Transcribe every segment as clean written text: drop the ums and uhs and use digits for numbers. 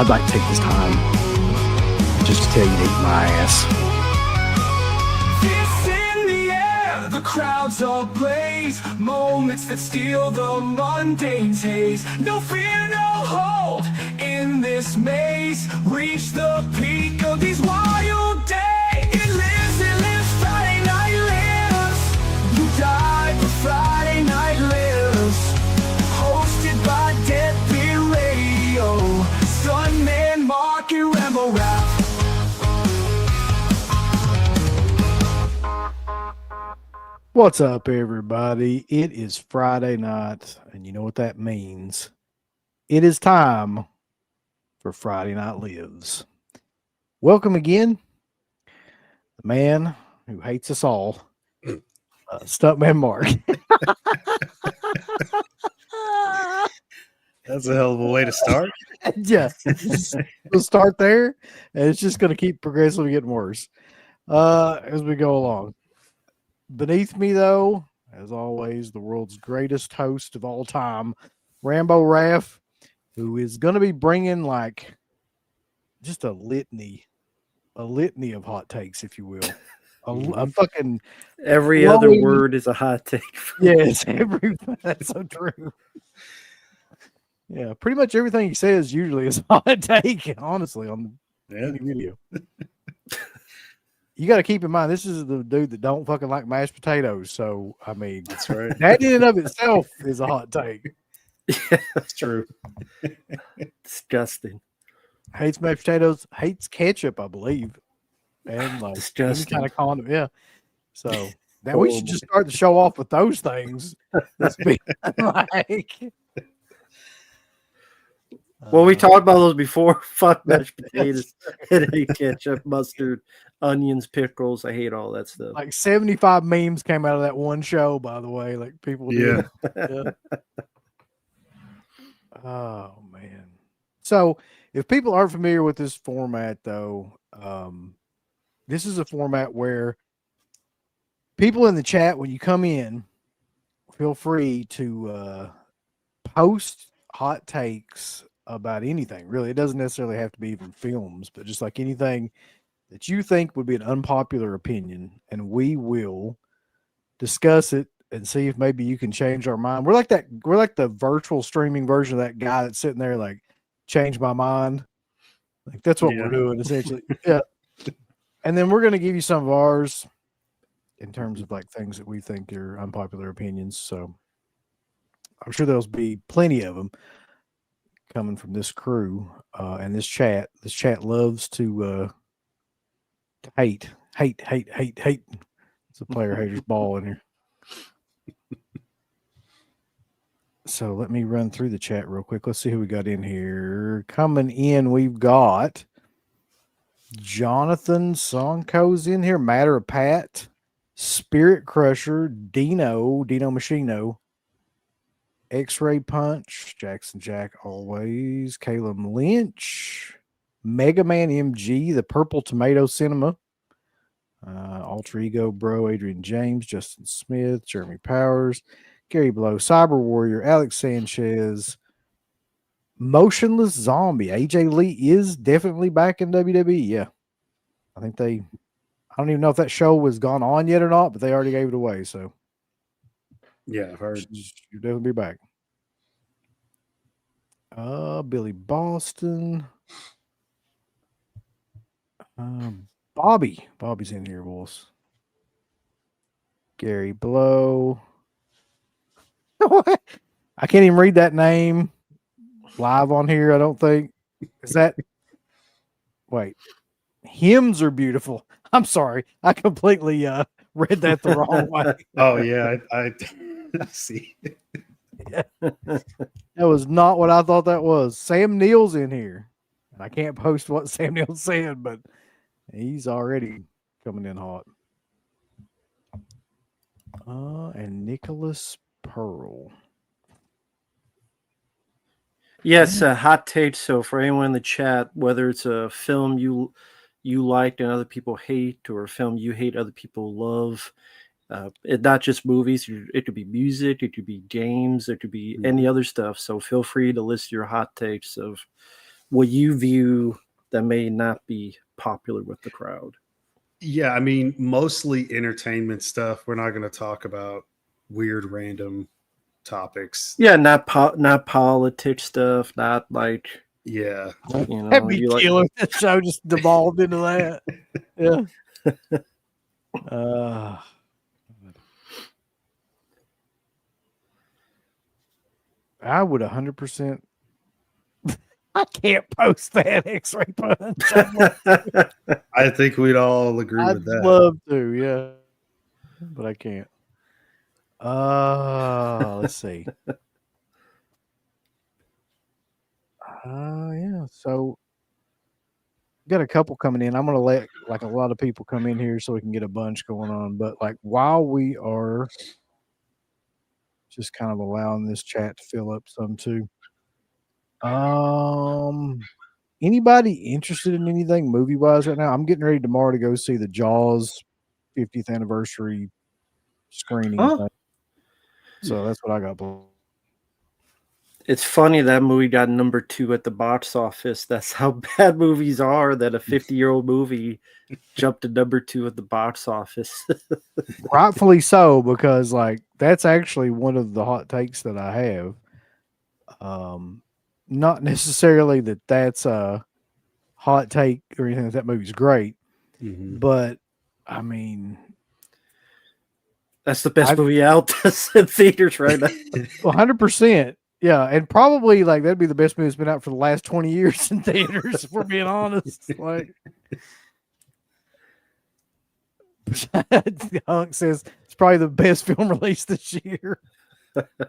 I'd like to take this time just to tell you to eat my ass. Fists in the air, the crowds ablaze, moments that steal the mundane's haze. No fear, no hold in this maze. Reach the peak of these wild days. It lives, Friday night lives. You die, but Friday night lives. Hosted by Deadbeat Radio, Stuntman Mark and Rambo Rap. What's up, everybody? It is Friday night, and you know what that means. It is time for Friday Night Lives. Welcome again, the man who hates us all, Stuntman Mark. That's a hell of a way to start. Yeah, we'll start there, and it's just going to keep progressively getting worse as we go along. Beneath me, though, as always, the world's greatest host of all time, Rambo Raff, who is going to be bringing like just a litany of hot takes, if you will. A fucking every other word is a hot take. Yes, that's so true. Yeah, pretty much everything he says usually is a hot take, honestly, on any video. You got to keep in mind, this is the dude that don't fucking like mashed potatoes. So, I mean, that's right. That in and of itself is a hot take. Yeah, that's true. Disgusting. Hates mashed potatoes, hates ketchup, I believe. And like disgusting. Any kind of condom. Yeah. So, now we should just start the show off with those things. Let's be like. Well, we talked about those before. Fuck mashed potatoes. I hate ketchup, mustard, onions, pickles. I hate all that stuff. Like 75 memes came out of that one show, by the way. Like people did. Yeah. Oh, man. So if people aren't familiar with this format, though, this is a format where people in the chat, when you come in, feel free to post hot takes about anything, really. It doesn't necessarily have to be even films, but just like anything that you think would be an unpopular opinion, and we will discuss it and see if maybe you can change our mind. We're like the virtual streaming version of that guy that's sitting there like, change my mind. Like that's what we're doing essentially. Yeah. And then we're going to give you some of ours in terms of like things that we think are unpopular opinions. So I'm sure there'll be plenty of them coming from this crew and this chat. This chat loves to hate. It's a player hater's ball in here. So let me run through the chat real quick. Let's see who we got in here. Coming in, we've got Jonathan Sonko's in here. Matter of Pat, Spirit Crusher, Dino Machino, X-Ray Punch, Jackson Jack always, Caleb Lynch, Mega Man MG, the Purple Tomato Cinema, Alter Ego Bro, Adrian James, Justin Smith, Jeremy Powers, Gary Blow, Cyber Warrior, Alex Sanchez, Motionless Zombie. AJ Lee is definitely back in WWE. Yeah. I don't even know if that show was gone on yet or not, but they already gave it away. So, yeah, I've heard. You'll definitely be back. Billy Boston. Bobby's in here, boys. Gary Blow. I can't even read that name live on here, I don't think. Is that wait. Hymns are beautiful. I'm sorry. I completely read that the wrong way. Oh yeah, I see. Yeah. That was not what I thought that was. Sam Neill's in here. I can't post what Sam Neill said, but he's already coming in hot. And Nicholas Pearl. Yes, hot take. So for anyone in the chat, whether it's a film you liked and other people hate, or a film you hate other people love, it not just movies. It could be music, it could be games, it could be any other stuff. So feel free to list your hot takes of what you view that may not be popular with the crowd? Yeah, I mean, mostly entertainment stuff. We're not going to talk about weird, random topics. Yeah, not politics stuff, not like Yeah. you That'd know, be you like killer. The show just devolved into that. Yeah. Uh, I would 100%. I can't post that X-ray punch. I think we'd all agree I'd with that. love to, yeah, but I can't. Let's see. Yeah. So got a couple coming in. I'm gonna let like a lot of people come in here so we can get a bunch going on. But like while we are just kind of allowing this chat to fill up some too. Anybody interested in anything movie wise right now? I'm getting ready tomorrow to go see the Jaws 50th anniversary screening Huh? thing. So that's what I got. It's funny that movie got number 2 at the box office. That's how bad movies are. That a 50-year-old movie jumped to number 2 at the box office. Rightfully so, because like that's actually one of the hot takes that I have. Not necessarily that that's a hot take or anything. That movie's great, but I mean, That's the best movie out in theaters right now. 100%. Yeah, and probably like that'd be the best movie that's been out for the last 20 years in theaters, if we're being honest. Like Hunk says it's probably the best film released this year.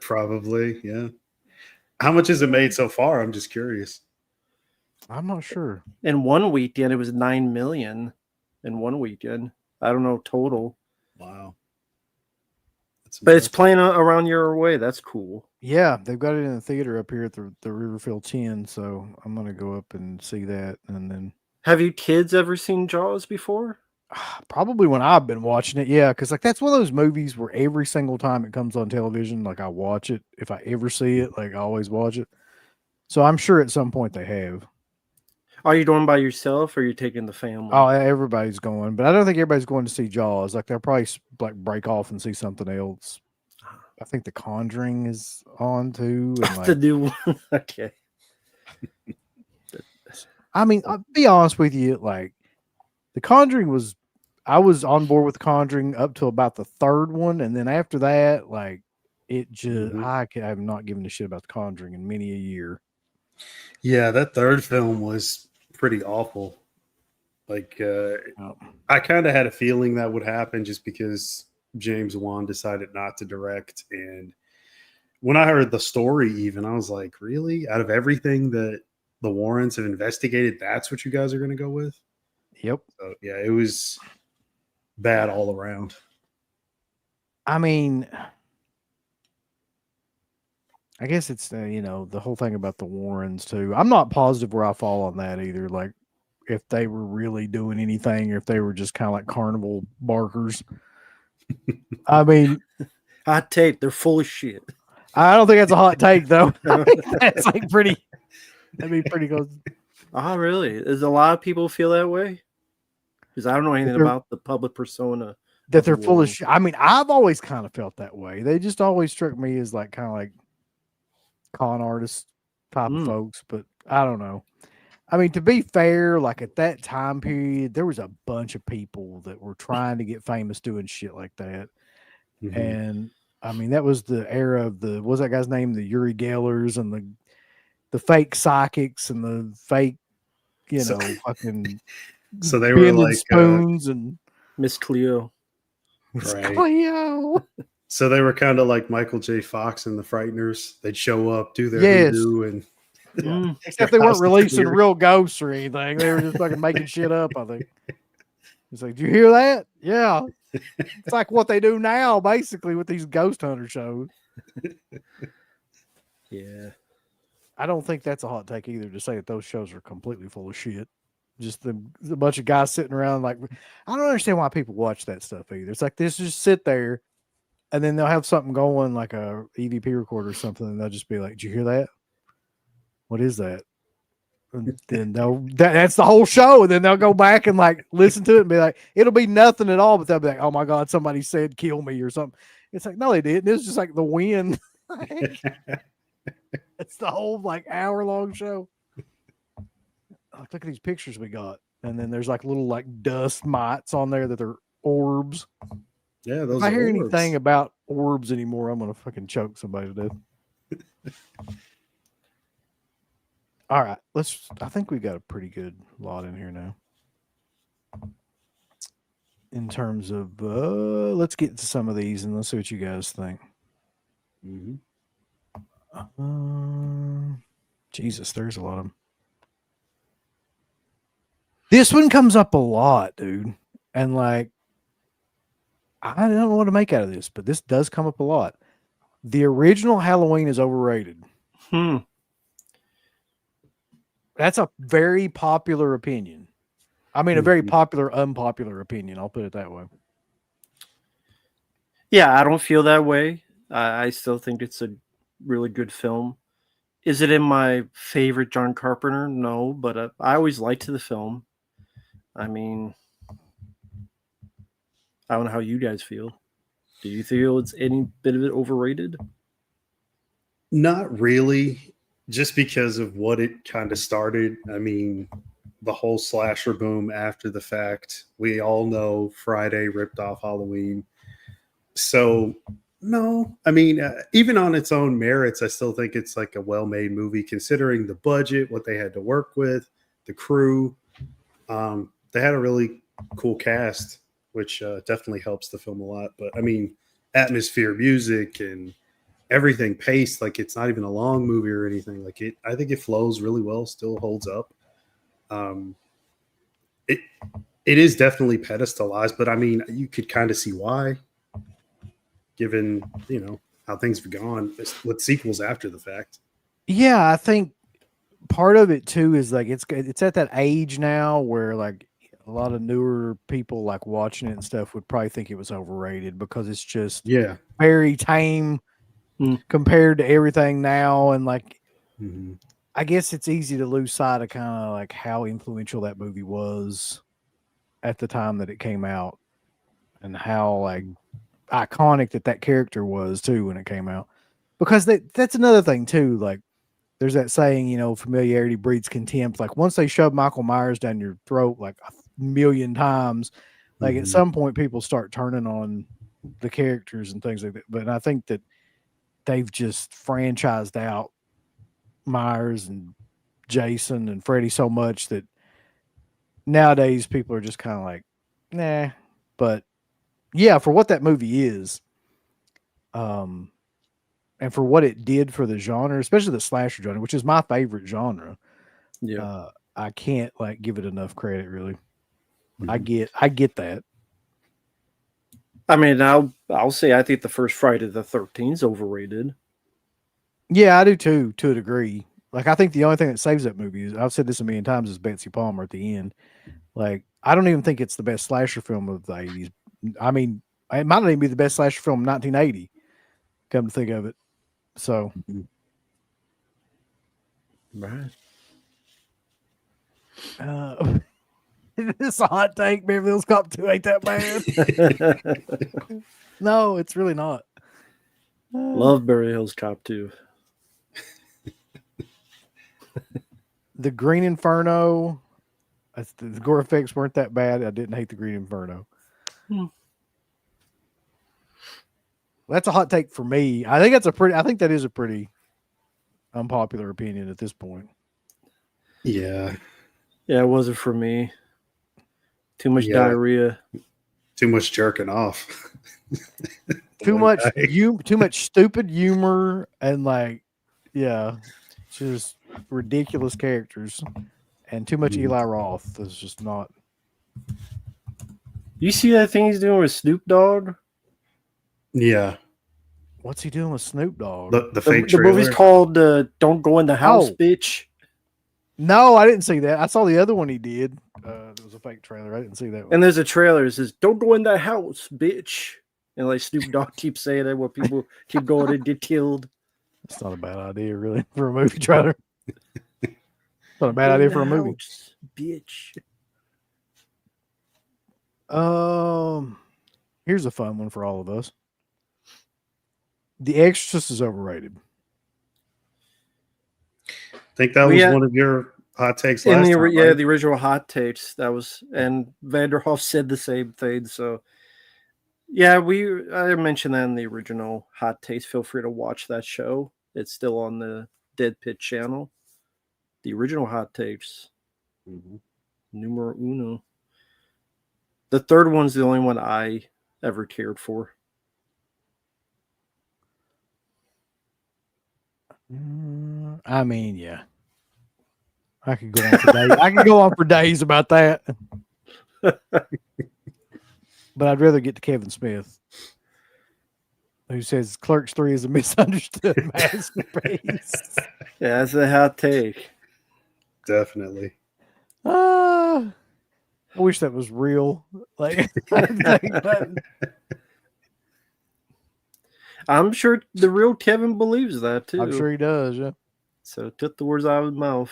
Probably, yeah. How much has it made so far? I'm just curious. I'm not sure. In one weekend, it was 9 million in one weekend. I don't know total. Wow. But it's playing around your way. That's cool. Yeah, they've got it in the theater up here at the Riverfield 10, so I'm gonna go up and see that. And then Have you kids ever seen Jaws before? probably when I've been watching it, yeah, because like that's one of those movies where every single time it comes on television, like I watch it. If I ever see it, like I always watch it. So I'm sure at some point they have. Are you going by yourself or are you taking the family? Oh, everybody's going, but I don't think everybody's going to see Jaws. Like they'll probably like break off and see something else. I think The Conjuring is on too, and like the new one. Okay. I mean, I'll be honest with you, like The Conjuring was, I was on board with The Conjuring up to about the third one, and then after that, like it just, I have not given a shit about The Conjuring in many a year. Yeah, that third film was pretty awful. Like, I kind of had a feeling that would happen just because James Wan decided not to direct. And when I heard the story, even, I was like, really? Out of everything that the Warrens have investigated, that's what you guys are going to go with? Yep. So, yeah, it was bad all around. I mean, I guess it's, the whole thing about the Warrens too. I'm not positive where I fall on that either. Like, if they were really doing anything, or if they were just kind of like carnival barkers. I mean, hot take, they're full of shit. I don't think that's a hot take though. That's like pretty. That'd be pretty close. Oh, really? Does a lot of people feel that way? Because I don't know anything about the public persona. That they're full of shit. I mean, I've always kind of felt that way. They just always struck me as like kind of like con artist type of folks, but I don't know. I mean, to be fair, like at that time period, there was a bunch of people that were trying to get famous doing shit like that. And I mean, that was the era of what was that guy's name? The Uri Gellers and the fake psychics and the fake, fucking. So they were like spoons and Miss Cleo. Miss Cleo. So they were kind of like Michael J. Fox and the Frighteners. They'd show up, do their voodoo, and except they weren't releasing real ghosts or anything. They were just fucking making shit up, I think. It's like, do you hear that? Yeah. It's like what they do now, basically, with these ghost hunter shows. Yeah. I don't think that's a hot take either to say that those shows are completely full of shit. Just a bunch of guys sitting around like, I don't understand why people watch that stuff either. It's like this just sit there and then they'll have something going like a EVP recorder or something and they'll just be like, did you hear that? What is that? And then that's the whole show. And then they'll go back and like listen to it and be like, it'll be nothing at all, but they'll be like, oh my God, somebody said kill me or something. It's like, no, they didn't. It was just like the wind. It's the whole like hour-long show. Look at these pictures we got. And then there's like little like dust mites on there that are orbs. Yeah, those if I are hear orbs. anything about orbs anymore, I'm gonna fucking choke somebody to death. All right, I think we got a pretty good lot in here now. In terms of let's get to some of these and let's see what you guys think. Mm-hmm. Jesus, there's a lot of them. This one comes up a lot, dude. And like, I don't know what to make out of this, but this does come up a lot. The original Halloween is overrated. That's a very popular opinion. I mean, a very popular, unpopular opinion. I'll put it that way. Yeah, I don't feel that way. I still think it's a really good film. Is it in my favorite John Carpenter? No, but I always liked the film. I mean, I don't know how you guys feel. Do you feel it's any bit of it overrated? Not really, just because of what it kind of started. I mean, the whole slasher boom after the fact. We all know Friday ripped off Halloween. So, no, I mean, even on its own merits, I still think it's like a well-made movie, considering the budget, what they had to work with, the crew. They had a really cool cast, which definitely helps the film a lot. But I mean, atmosphere, music, and everything paced, like it's not even a long movie or anything. Like I think it flows really well, still holds up. It is definitely pedestalized, but I mean, you could kind of see why, given how things have gone with sequels after the fact. Yeah, I think part of it too is like it's at that age now where like a lot of newer people like watching it and stuff would probably think it was overrated because it's just very tame compared to everything now. And like, I guess it's easy to lose sight of kind of like how influential that movie was at the time that it came out and how like iconic that character was too when it came out. Because that's another thing too. Like there's that saying, familiarity breeds contempt. Like once they shove Michael Myers down your throat like a million times, like at some point people start turning on the characters and things like that. But I think that they've just franchised out Myers and Jason and Freddy so much that nowadays people are just kind of like, nah. But yeah, for what that movie is, and for what it did for the genre, especially the slasher genre, which is my favorite genre, I can't like give it enough credit. Really, I get that. I mean, I'll say I think the first Friday the 13th is overrated. Yeah, I do too, to a degree. Like, I think the only thing that saves that movie is, I've said this a million times, is Betsy Palmer at the end. Like, I don't even think it's the best slasher film of the 80s. I mean, it might not even be the best slasher film in 1980, come to think of it. So. Right. This is a hot take. Beverly Hills Cop 2 ain't that bad. No, it's really not. Love Beverly Hills Cop 2. The Green Inferno, the gore effects weren't that bad. I didn't hate the Green Inferno. That's a hot take for me. I think that is a pretty unpopular opinion at this point. Yeah. Yeah, it wasn't for me. Too much diarrhea. Too much jerking off. Too much stupid humor and like, just ridiculous characters and too much Eli Roth. Is just not. You see that thing he's doing with Snoop Dogg? Yeah. What's he doing with Snoop Dogg? The fake trailer? The movie's called Don't Go in the House, Bitch. No, I didn't see that. I saw the other one he did. It was a fake trailer. I didn't see that one. And there's a trailer that says, "Don't go in that house, bitch." And like Snoop Dogg keeps saying that where people keep going and get killed. It's not a bad idea, really, for a movie trailer. Not a bad idea for a In the movie. house, bitch. Here's a fun one for all of us. The Exorcist is overrated. I think that was one of your hot takes in last the time, right? the original hot takes. That was, and Vanderhoff said the same thing. So yeah, I mentioned that in the original hot takes. Feel free to watch that show. It's still on the Dead Pit channel. The original hot takes, numero uno. The third one's the only one I ever cared for. I mean, yeah. I could go on for days. I could go on for days about that. But I'd rather get to Kevin Smith, who says Clerks 3 is a misunderstood masterpiece. Yeah, that's a hot take. Definitely. I wish that was real. Like, I'm sure the real Kevin believes that too. I'm sure he does. Yeah. So took the words out of his mouth.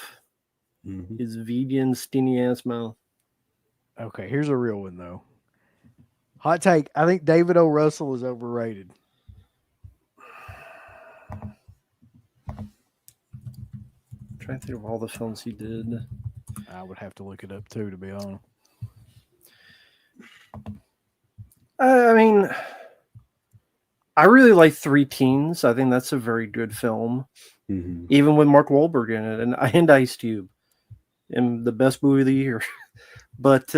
Mm-hmm. His vegan, skinny ass mouth. Okay, here's a real one though. Hot take. I think David O. Russell is overrated. I'm trying to think of all the films he did. I would have to look it up too, to be honest. I mean, I really like Three Teens. I think that's a very good film, even with Mark Wahlberg in it and Ice Cube, and the best movie of the year. But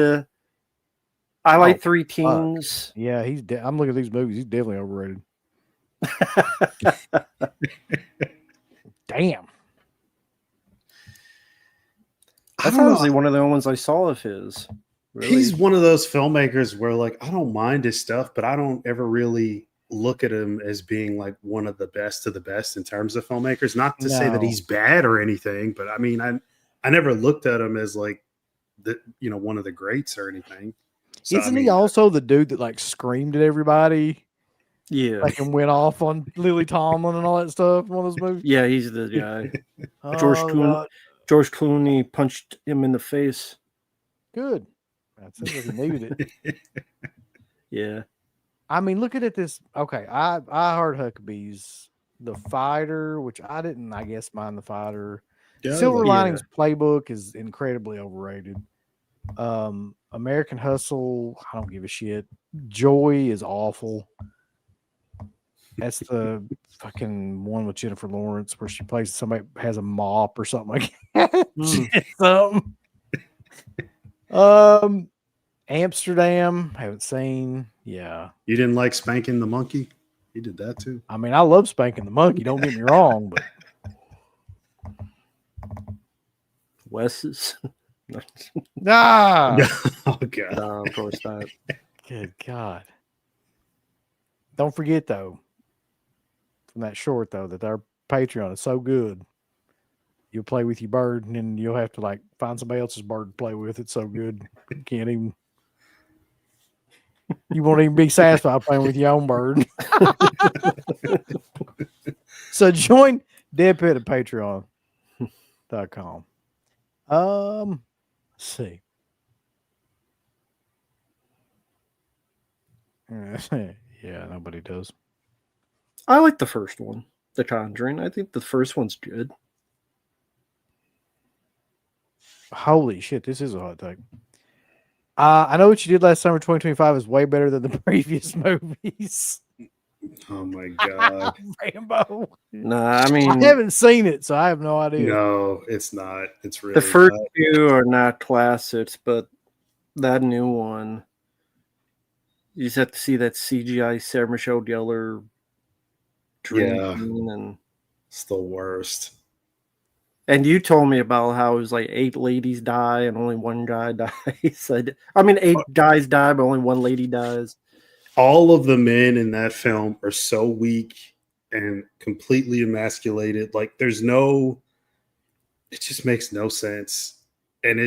I like Three Teens. Yeah, I'm looking at these movies. He's definitely overrated. Damn. That's honestly one of the only ones I saw of his. Really. He's one of those filmmakers where, like, I don't mind his stuff, but I don't ever really look at him as being like one of the best of the best in terms of filmmakers. Not to say that he's bad or anything, but I mean, I never looked at him as like one of the greats or anything. So, Isn't he also the dude that like screamed at everybody? Yeah, like and went off on Lily Tomlin and all that stuff. One of those movies. Yeah, he's the guy. George Clooney punched him in the face. Good. That seems like he needed it. Yeah. I mean, looking at this. Okay, I heard Huckabee's The Fighter, which I didn't, I guess, mind The Fighter. Silver Linings Playbook is incredibly overrated. American Hustle, I don't give a shit. Joy is awful. That's the fucking one with Jennifer Lawrence where she plays somebody has a mop or something like that. Amsterdam, haven't seen. Yeah. You didn't like Spanking the Monkey? He did that too. I mean, I love Spanking the Monkey. Don't get me wrong, but Wes's. Nah. Oh God. No, of course not. Good God. Don't forget though, from that short though, that our Patreon is so good. You'll play with your bird and then you'll have to like find somebody else's bird to play with. It's so good. You can't even. You won't even be satisfied playing with your own bird. So join Dead Pit at patreon.com. Let's see. Yeah, nobody does. I like the first one, The Conjuring. I think the first one's good. Holy shit, this is a hot take. I know what you did last summer, 2025 is way better than the previous movies. Oh my God. Rambo. Nah, I mean, I haven't seen it, so I have no idea. No, it's not. It's really the first two are not classics, but that new one, you just have to see that CGI Sarah Michelle Gellar drinking and it's the worst. And you told me about how it was like 8 ladies die and only one guy dies. I mean, 8 guys die, but only one lady dies. All of the men in that film are so weak and completely emasculated. Like, it just makes no sense. And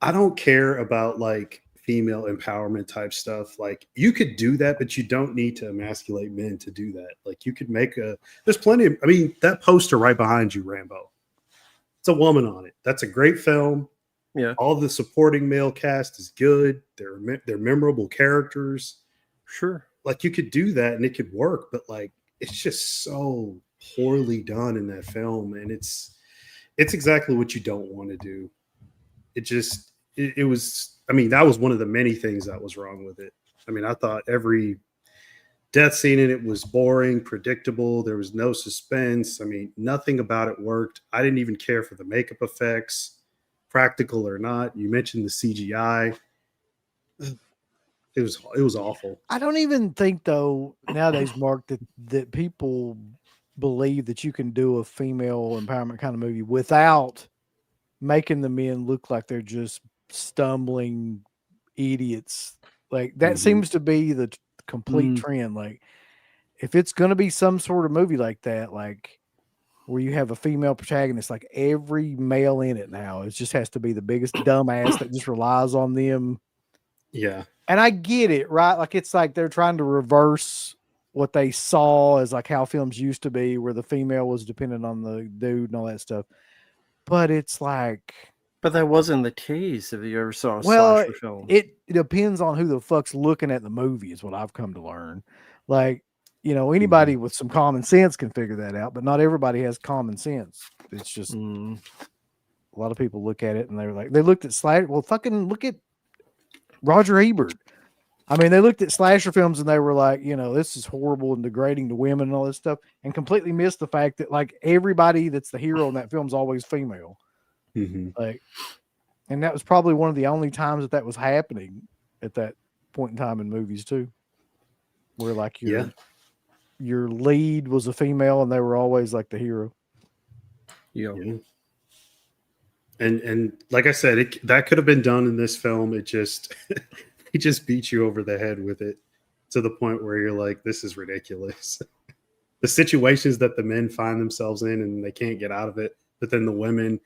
I don't care about like female empowerment type stuff. Like, you could do that, but you don't need to emasculate men to do that. Like, you could there's plenty of, I mean, that poster right behind you, Rambo. It's a woman on it. That's a great film. Yeah, All the supporting male cast is good. They're memorable characters. sure. Like you could do that and it could work, but like it's just so poorly done in that film, and it's exactly what you don't want to do. It was. I mean, that was one of the many things that was wrong with it. I mean, I thought every death scene in it was boring, predictable. There was no suspense. I mean, nothing about it worked. I didn't even care for the makeup effects, practical or not. You mentioned the CGI. It was awful. I don't even think though nowadays, Mark, that people believe that you can do a female empowerment kind of movie without making the men look like they're just stumbling idiots. Like that seems to be the complete trend. Like if it's going to be some sort of movie like that, like where you have a female protagonist, like every male in it now, it just has to be the biggest dumbass that just relies on them. Yeah. And I get it, right? Like it's like they're trying to reverse what they saw as like how films used to be, where the female was dependent on the dude and all that stuff. But it's like, But that wasn't the case if you ever saw a well, slasher film. it depends on who the fuck's looking at the movie, is what I've come to learn. Like, you know, anybody with some common sense can figure that out, but not everybody has common sense. It's just a lot of people look at it and they're like, they looked at Slasher. Well, fucking look at Roger Ebert. I mean, they looked at slasher films and they were like, you know, this is horrible and degrading to women and all this stuff, and completely missed the fact that like everybody that's the hero in that film is always female. Like, and that was probably one of the only times that was happening at that point in time in movies too, where like your lead was a female and they were always like the hero. Yeah. And like I said, that could have been done in this film. It just he just beat you over the head with it to the point where you're like, this is ridiculous. The situations that the men find themselves in and they can't get out of it, but then the women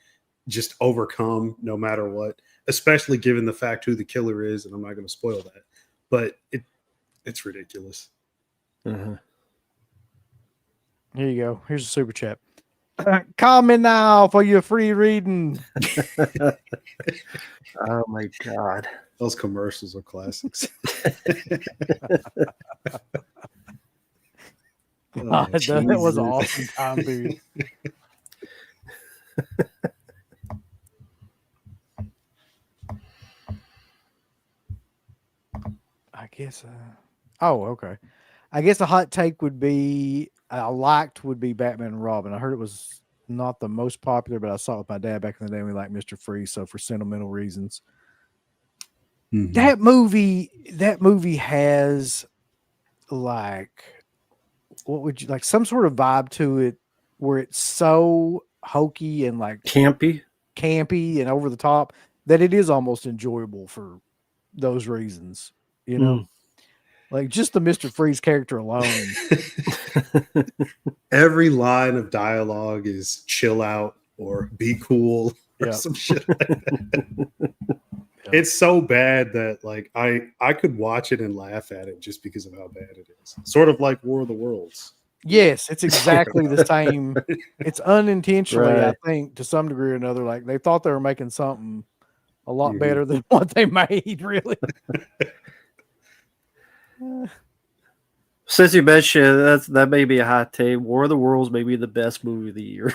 just overcome no matter what, especially given the fact who the killer is. And I'm not going to spoil that, but it's ridiculous. Here you go. Here's a super chat. Call me now for your free reading. Oh my God. Those commercials are classics. That was an awesome time period. I guess. Oh, okay. I guess a hot take would be would be Batman and Robin. I heard it was not the most popular, but I saw it with my dad back in the day. And we liked Mr. Freeze, so for sentimental reasons. That movie has like, what would you like? Some sort of vibe to it where it's so hokey and like campy and over the top that it is almost enjoyable for those reasons, you know. Like just the Mr. Freeze character alone. Every line of dialogue is chill out or be cool or some shit like that. It's so bad that like I could watch it and laugh at it just because of how bad it is. Sort of like War of the Worlds. Yes, it's exactly the same. It's unintentionally, I think, to some degree or another. Like they thought they were making something a lot better than what they made, really. Since you mentioned that may be a hot take. War of the Worlds may be the best movie of the year.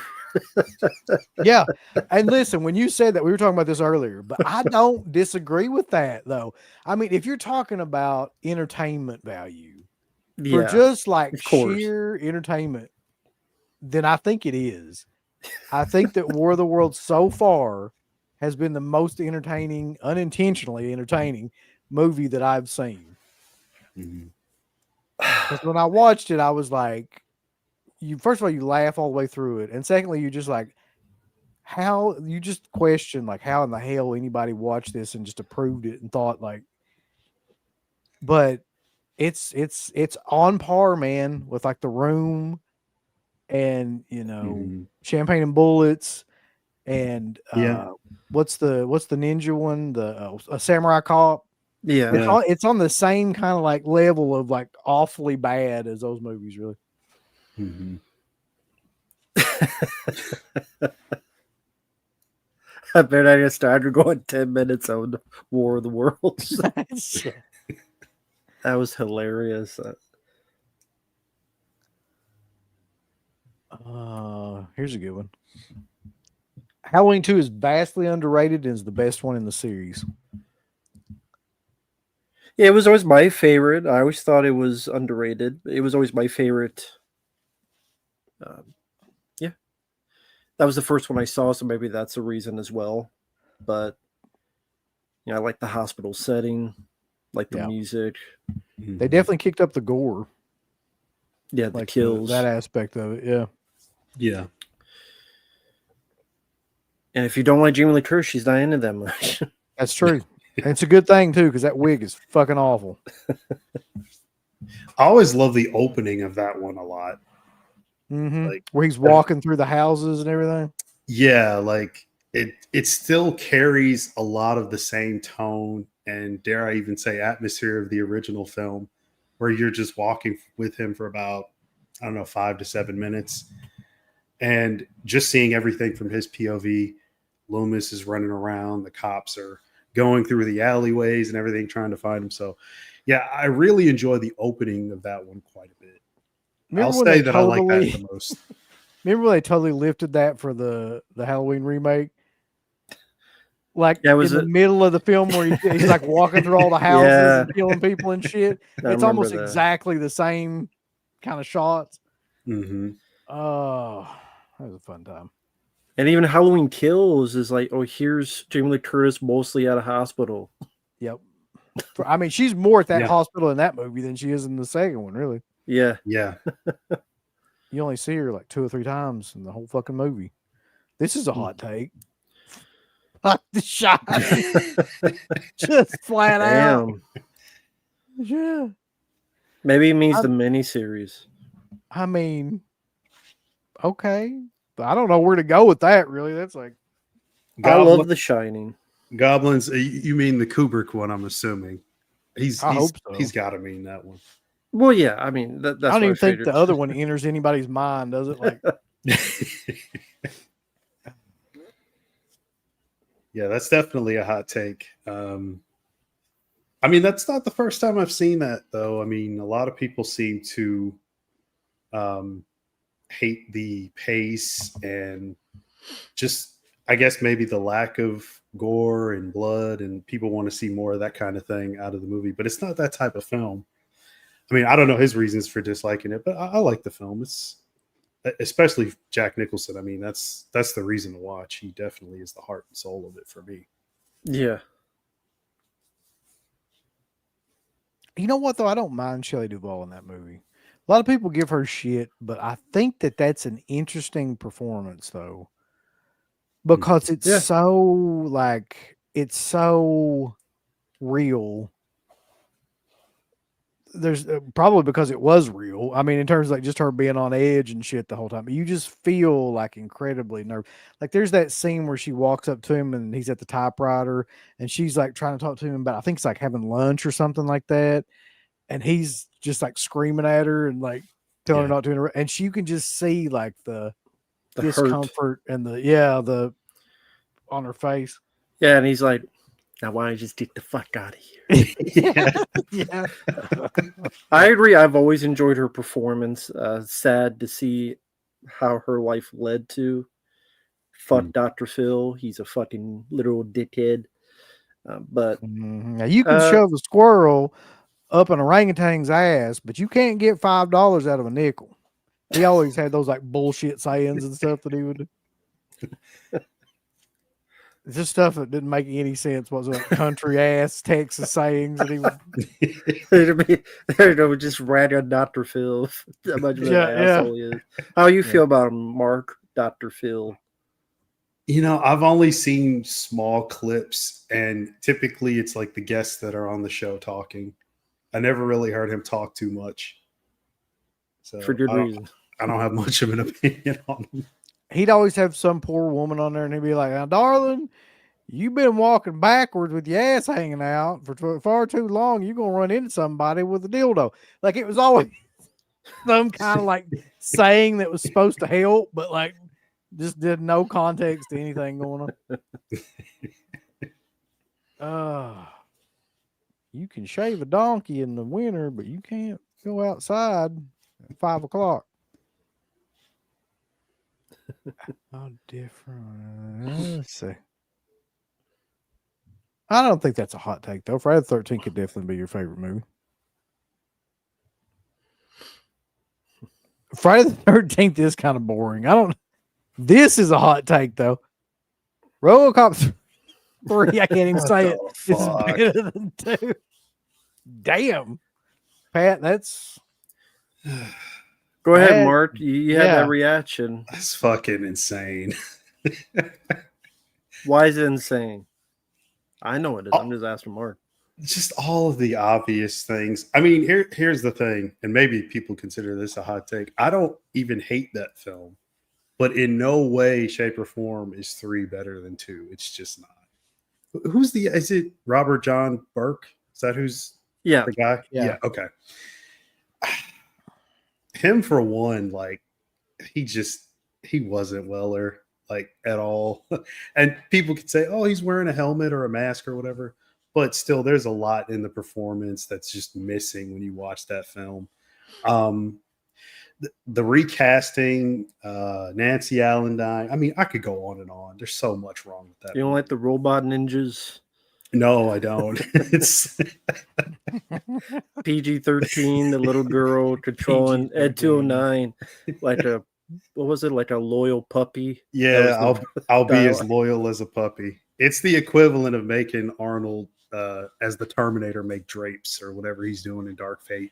Yeah. And listen, when you said that, we were talking about this earlier, but I don't disagree with that though. I mean, if you're talking about entertainment value for just like sheer entertainment, then I think it is. I think that War of the Worlds so far has been the most entertaining, unintentionally entertaining movie that I've seen. Because when I watched it, I was like, first of all, you laugh all the way through it. And secondly, you just like, how you just question like how in the hell anybody watched this and just approved it and thought like, but it's on par, man, with like The Room and, you know, Champagne and Bullets and what's the ninja one, the Samurai Cop. It's on the same kind of like level of like awfully bad as those movies, really. I bet I just started going 10 minutes on the War of the Worlds. That was hilarious. Here's a good one. Halloween 2 is vastly underrated and is the best one in the series. Yeah, it was always my favorite. I always thought it was underrated. It was always my favorite. Yeah, that was the first one I saw, so maybe that's a reason as well. But I like the hospital setting, like the music. They definitely kicked up the gore. Yeah, the like kills. That aspect of it, yeah. Yeah. And if you don't like Jamie Lee Curtis, she's not into that much. That's true. And it's a good thing too, because that wig is fucking awful. I always love the opening of that one a lot. Mm-hmm. Like, where he's walking through the houses and everything. Yeah, like it still carries a lot of the same tone and, dare I even say, atmosphere of the original film, where you're just walking with him for about, I don't know, 5 to 7 minutes, and just seeing everything from his POV. Loomis is running around, the cops are going through the alleyways and everything, trying to find him. So yeah, I really enjoy the opening of that one quite a bit. I'll say that I like that the most. Remember when they totally lifted that for the Halloween remake? Like in the middle of the film where he's like walking through all the houses and killing people and shit. It's almost exactly the same kind of shots. Mm-hmm. Oh, that was a fun time. And even Halloween Kills is like, oh, here's Jamie Lee Curtis mostly at a hospital. Yep. I mean, she's more at that hospital in that movie than she is in the second one, really. Yeah. Yeah. You only see her like 2 or 3 times in the whole fucking movie. This is a hot take. Fuck the shot. Just flat out. Yeah. Maybe it means the miniseries. I mean, okay. But I don't know where to go with that, really. That's like... I love The Shining. Goblins, you mean the Kubrick one, I'm assuming. I hope so. He's got to mean that one. Well, yeah. I mean, that's I don't even think the other one enters anybody's mind, does it? Like... Yeah, that's definitely a hot take. I mean, that's not the first time I've seen that, though. I mean, a lot of people seem to hate the pace and just, I guess, maybe the lack of gore and blood, and people want to see more of that kind of thing out of the movie. But it's not that type of film. I mean, I don't know his reasons for disliking it, but I like the film. It's especially Jack Nicholson. I mean, that's the reason to watch. He definitely is the heart and soul of it for me. Yeah. You know what, though? I don't mind Shelley Duvall in that movie. A lot of people give her shit, but I think that that's an interesting performance, though. Because it's so, like, it's so real. There's probably because it was real. I mean, in terms of like just her being on edge and shit the whole time, you just feel like incredibly nervous. Like there's that scene where she walks up to him and he's at the typewriter and she's like trying to talk to him about, I think it's like having lunch or something like that. And he's just like screaming at her and like telling her not to interrupt. And you can just see like the discomfort hurt. And the on her face. Yeah. And he's like, now why don't you just get the fuck out of here? Yeah. I agree. I've always enjoyed her performance. Sad to see how her life led to. Fuck Dr. Phil. He's a fucking literal dickhead. But now you can shove a squirrel up an orangutan's ass, but you can't get $5 out of a nickel. He always had those like bullshit sayings and stuff that he would do. Just stuff that didn't make any sense. Was like country ass Texas sayings that he would just rat on Dr. Phil. How much of an asshole he is. How you feel about him, Mark? Dr. Phil? You know, I've only seen small clips, and typically it's like the guests that are on the show talking. I never really heard him talk too much. So for good reason. I don't have much of an opinion on him. He'd always have some poor woman on there and he'd be like, now, darling, you've been walking backwards with your ass hanging out for far too long. You're going to run into somebody with a dildo. Like it was always some kind of like saying that was supposed to help, but like Just did no context to anything going on. You can shave a donkey in the winter, but you can't go outside at 5 o'clock. How different? Let's see. I don't think that's a hot take though. Friday the 13th could definitely be your favorite movie. Friday the 13th is kind of boring. This is a hot take though. RoboCop 3, I can't even say it. This is better than 2. Damn. Pat, that's Go ahead, Mark. You had that reaction. That's fucking insane. Why is it insane? I know it is. I'm just asking Mark. Just all of the obvious things. I mean, here's the thing, and maybe people consider this a hot take. I don't even hate that film, but in no way, shape, or form is 3 better than 2. It's just not. Is it Robert John Burke? Is that who's the guy? Yeah. Okay. Him for one, like he wasn't Weller like at all. And people could say, oh, he's wearing a helmet or a mask or whatever. But still, there's a lot in the performance that's just missing when you watch that film. The recasting, Nancy Allen dying. I mean, I could go on and on. There's so much wrong with that. You don't like the robot ninjas? No, I don't. It's PG-13, the little girl controlling Ed 209 like a loyal puppy. Yeah, I'll be as loyal as a puppy. It's the equivalent of making Arnold as the Terminator make drapes or whatever he's doing in Dark Fate.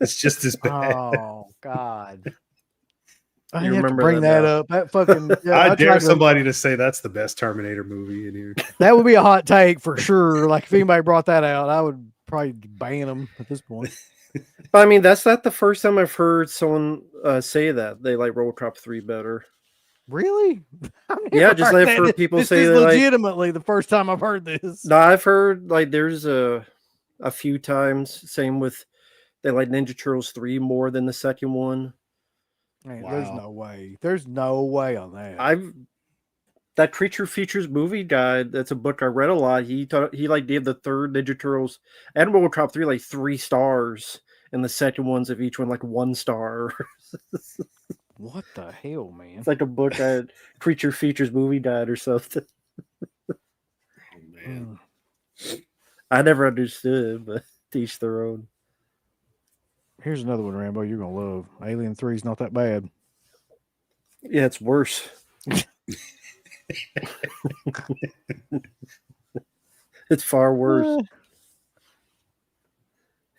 It's just as bad. Oh God. I You have to remember bring that that up. That fucking I dare somebody to say that's the best Terminator movie in here. That would be a hot take for sure. Like if anybody brought that out, I would probably ban them at this point. But I mean, that's not the first time I've heard someone say that they like RoboCop 3 better. Really? Yeah, just like for people this say is that, legitimately the first time I've heard this. No, I've heard like there's a few times. Same with they like Ninja Turtles 3 more than the second one. Man, There's no way. There's no way on that. That Creature Features movie guy. That's a book I read a lot. He like gave the third Ninja Turtles and RoboCop 3 like 3 stars, and the second ones of each one like 1 star. What the hell, man? It's like a book Creature Features movie guide or something. Oh man. I never understood, but each their own. Here's another one, Rambo, you're gonna love. Alien 3 is not that bad. Yeah, it's worse. It's far worse.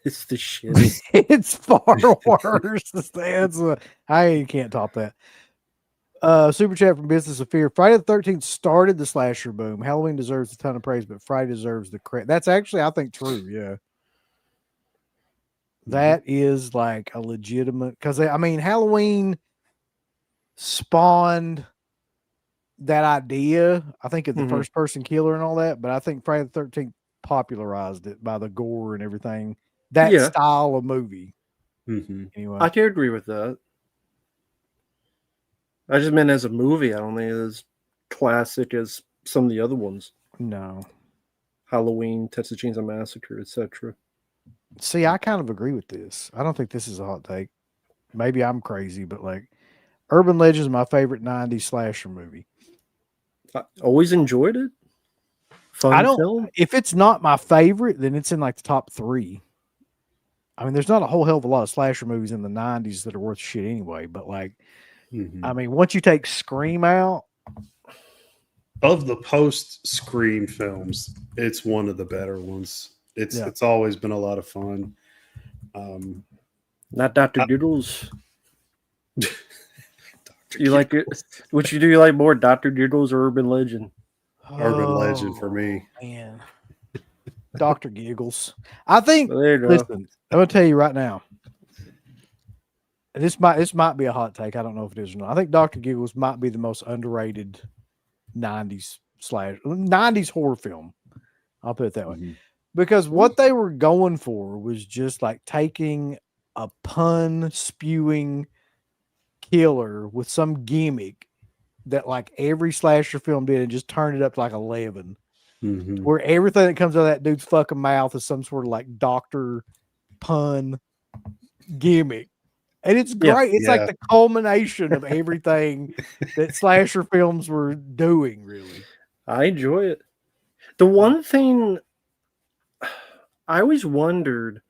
It's the shit. It's far worse. I can't top that. Super chat from Business of Fear. Friday the 13th started the slasher boom. Halloween deserves a ton of praise, but Friday deserves the credit. That's actually, I think, true. Yeah. That is like a legitimate, because I mean, Halloween spawned that idea, I think, of the first person killer and all that, but I think Friday the 13th popularized it by the gore and everything. That style of movie. Anyway, I can agree with that. I just meant as a movie, I don't think it's as classic as some of the other ones. No. Halloween, Texas Chainsaw Massacre, etc. See, I kind of agree with this. I don't think this is a hot take. Maybe I'm crazy, but like Urban Legend is my favorite 90s slasher movie. I always enjoyed it. Fun film. If it's not my favorite, then it's in like the top 3. I mean, there's not a whole hell of a lot of slasher movies in the 90s that are worth shit anyway, but like, I mean, once you take Scream out, of the post Scream films, it's one of the better ones. It's always been a lot of fun. Not Dr. Doodles. You like it? Which do you like more, Dr. Doodles or Urban Legend? Urban Legend for me. Man. Dr. Giggles. I think, listen, I'm going to tell you right now. This might be a hot take. I don't know if it is or not. I think Dr. Giggles might be the most underrated 90s horror film. I'll put it that way. Because what they were going for was just like taking a pun spewing killer with some gimmick that like every slasher film did and just turned it up to like 11, Mhm. where everything that comes out of that dude's fucking mouth is some sort of like doctor pun gimmick. And it's Yeah. great. It's like Yeah. the culmination of everything that slasher films were doing, really. I enjoy it. The one thing I always wondered,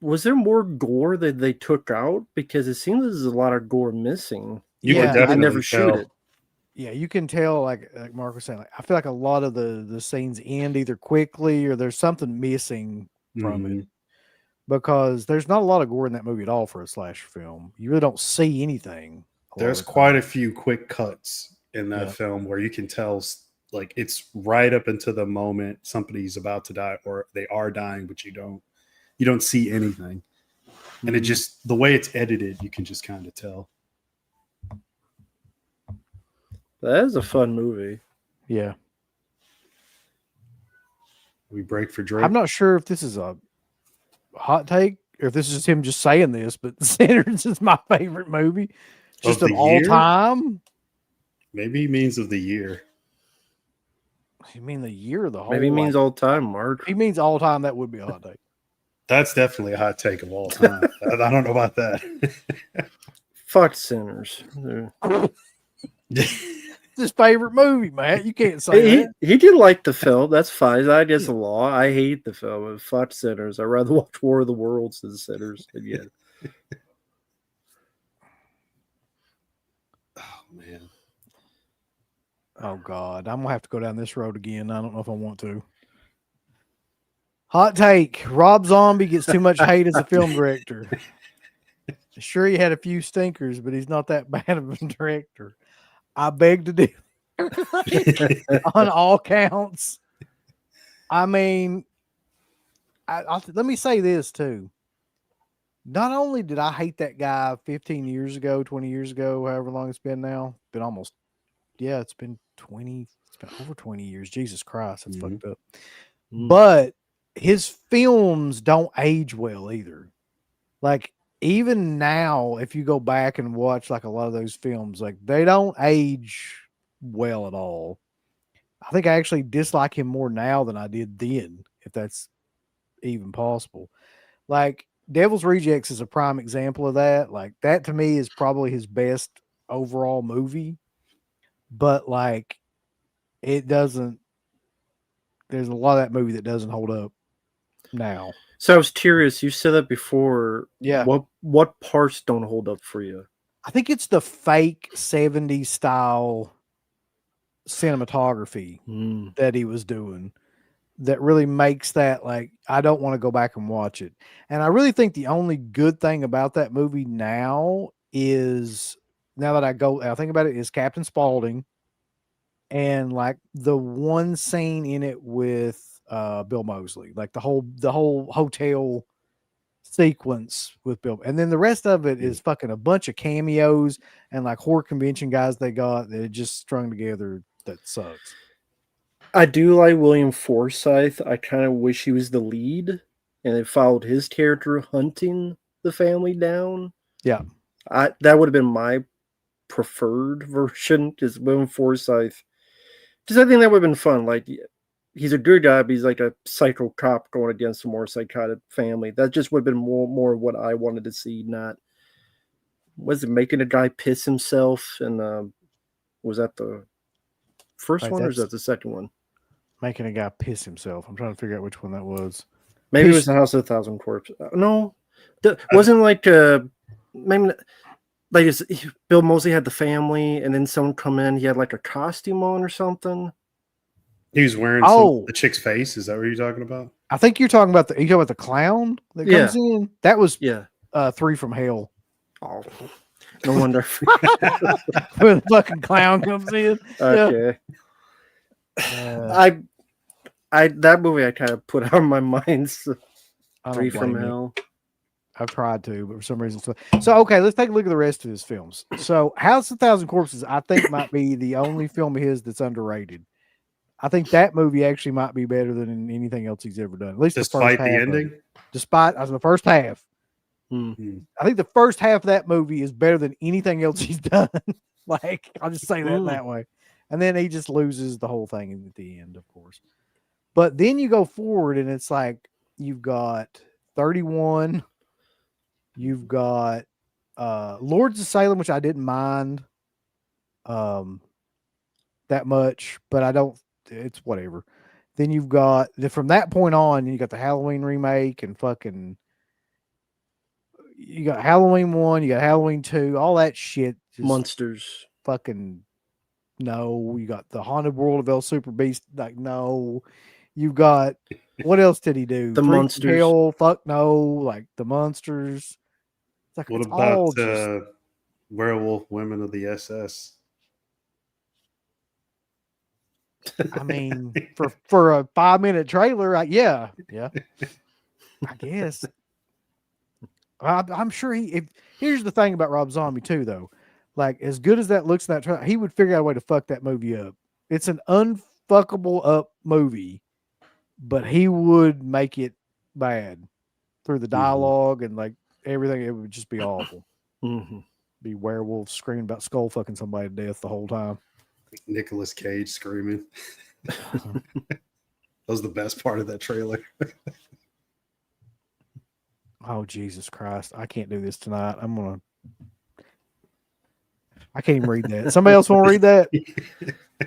was there more gore that they took out? Because it seems there's a lot of gore missing. You Yeah, can I- They definitely never shoot tell. it. Yeah, you can tell, like Mark was saying, like I feel like a lot of the scenes end either quickly or there's something missing from it Mhm. because there's not a lot of gore in that movie at all for a slasher film. You really don't see anything. A lot of There's the quite time. a few quick cuts in that Yeah. film where you can tell like it's right up into the moment somebody's about to die or they are dying, but you don't see anything. And it Mhm. just the way it's edited, you can just kind of tell. That is a fun movie. Yeah. We break for Drake. I'm not sure if this is a hot take or if this is just him just saying this, but Sinners is my favorite movie just Of of the all year? time. Maybe he means of the year. You mean the year or the whole? Maybe it means like, all time, Mark. he means all time. That would be a hot take. That's definitely a hot take of all time. I don't know about that. Fuck Sinners. It's his favorite movie, Matt. You can't say He, that. he did like the film. That's fine. I guess the law. I hate the film. But fuck Sinners. I'd rather watch War of the Worlds than Sinners. And yeah. Oh man. Oh God, I'm gonna have to go down this road again. I don't know if I want to. Hot take: Rob Zombie gets too much hate as a film director. Sure, he had a few stinkers, but he's not that bad of a director. I beg to differ on all counts. I mean, let me say this too. Not only did I hate that guy 15 years ago, 20 years ago, however long it's been now, been almost, yeah, it's been over 20 years. Jesus Christ, that's fucked up. But his films don't age well either. Like, even now, if you go back and watch like a lot of those films, like they don't age well at all. I think I actually dislike him more now than I did then, if that's even possible. Like Devil's Rejects is a prime example of that. Like that to me is probably his best overall movie, but like it doesn't. There's a lot of that movie that doesn't hold up now. So I was curious. You said that before. Yeah. What parts don't hold up for you? I think it's the fake 70s style cinematography that he was doing that really makes that like I don't want to go back and watch it. And I really think the only good thing about that movie now is now that I think about it is Captain Spaulding and like the one scene in it with Bill Moseley, like the whole hotel sequence with Bill, and then the rest of it is fucking a bunch of cameos and like horror convention guys they got that just strung together that sucks. I do like William Forsythe. I kind of wish he was the lead and it followed his character hunting the family down. Yeah. That would have been my preferred version, is William Forsythe. Because I think that would have been fun. Like, he's a good guy, but he's like a psycho cop going against a more psychotic family. That just would have been more what I wanted to see. Not, was it making a guy piss himself? And was that the first one or is that the second one? Making a guy piss himself. I'm trying to figure out which one that was. Maybe it was the House of a Thousand Corpses. No, wasn't like maybe like Bill Moseley had the family, and then someone come in. He had like a costume on or something. He was wearing the chick's face. Is that what you're talking about? I think you're talking about the clown that comes in. That was 3 from Hell. Oh, no wonder. When the fucking clown comes in. Okay. That movie I kind of put out of my mind. 3 from Hell. I've tried to, but for some reason. So okay, let's take a look at the rest of his films. So House of a Thousand Corpses, I think might be the only film of his that's underrated. I think that movie actually might be better than anything else he's ever done. At least despite the ending. Despite the first half. I think the first half of that movie is better than anything else he's done. Like, I'll just say that way. And then he just loses the whole thing at the end, of course. But then you go forward and it's like you've got 31, you've got Lords of Salem, which I didn't mind that much, but it's whatever. Then you've got from that point on, you got the Halloween remake and fucking you got Halloween 1, you got Halloween 2, all that shit. Just Monsters. fucking no. You got the Haunted World of El Super Beast. Like, no. You've got what else did he do? The Monsters. Hell, fuck no. Like the Monsters. It's like, What it's about all just, Werewolf Women of the SS? I mean, for a 5-minute trailer, yeah, I guess. I'm sure here's the thing about Rob Zombie too, though. Like, as good as that looks in that trailer, he would figure out a way to fuck that movie up. It's an unfuckable up movie, but he would make it bad through the dialogue and like everything. It would just be awful. Be werewolves screaming about skull fucking somebody to death the whole time. Nicolas Cage screaming. That was the best part of that trailer. Oh, Jesus Christ. I can't do this tonight. I can't even read that. Somebody else want to read that?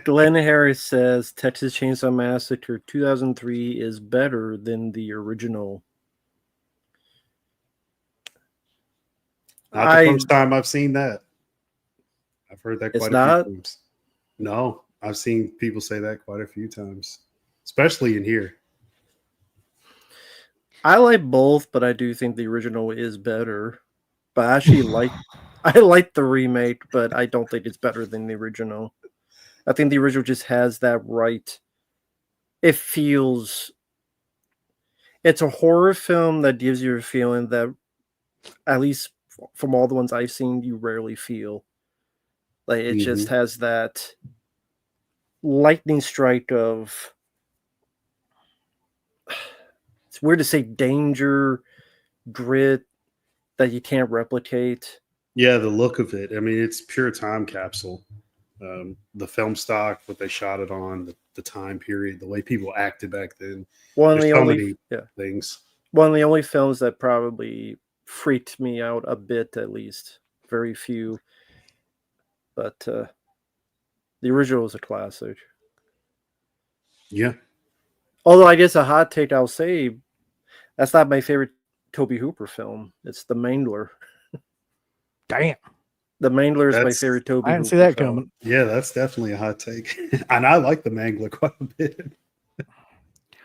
Glenn Harris says Texas Chainsaw Massacre 2003 is better than the original. Not the first time I've seen that. I've heard that quite a few times. No, I've seen people say that quite a few times, especially in here. I like both, but I do think the original is better. But I actually I like the remake, but I don't think it's better than the original. I think the original just has that right. It's a horror film that gives you a feeling that, at least from all the ones I've seen, you rarely feel. Like, it just has that lightning strike of, it's weird to say, danger, grit that you can't replicate. Yeah, the look of it. I mean, it's pure time capsule. The film stock, what they shot it on, the time period, the way people acted back then. One of There's the so only many things. One of the only films that probably freaked me out a bit, at least. Very few. But the original was a classic. Yeah. Although I guess a hot take, I'll say, that's not my favorite Tobe Hooper film. It's The Mangler. Damn. The Mangler is my favorite Tobe Hooper. I didn't see that coming. Yeah, that's definitely a hot take. And I like The Mangler quite a bit.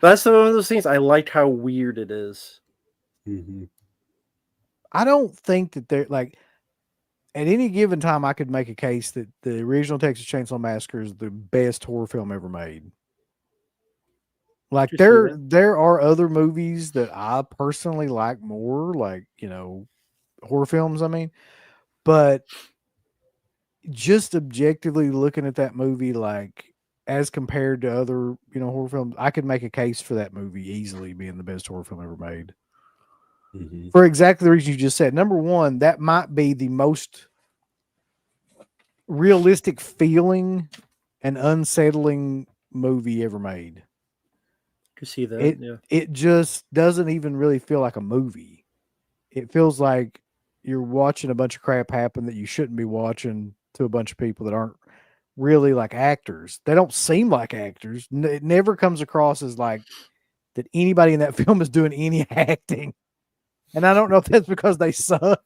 That's one of those things. I like how weird it is. I don't think that they're like, at any given time, I could make a case that the original Texas Chainsaw Massacre is the best horror film ever made. Like, there are other movies that I personally like more, like, horror films, I mean, but just objectively looking at that movie, like, as compared to other, horror films, I could make a case for that movie easily being the best horror film ever made. For exactly the reason you just said. Number one, that might be the most realistic feeling and unsettling movie ever made. You see that? It just doesn't even really feel like a movie. It feels like you're watching a bunch of crap happen that you shouldn't be watching to a bunch of people that aren't really like actors. They don't seem like actors. It never comes across as like that anybody in that film is doing any acting. And I don't know if that's because they suck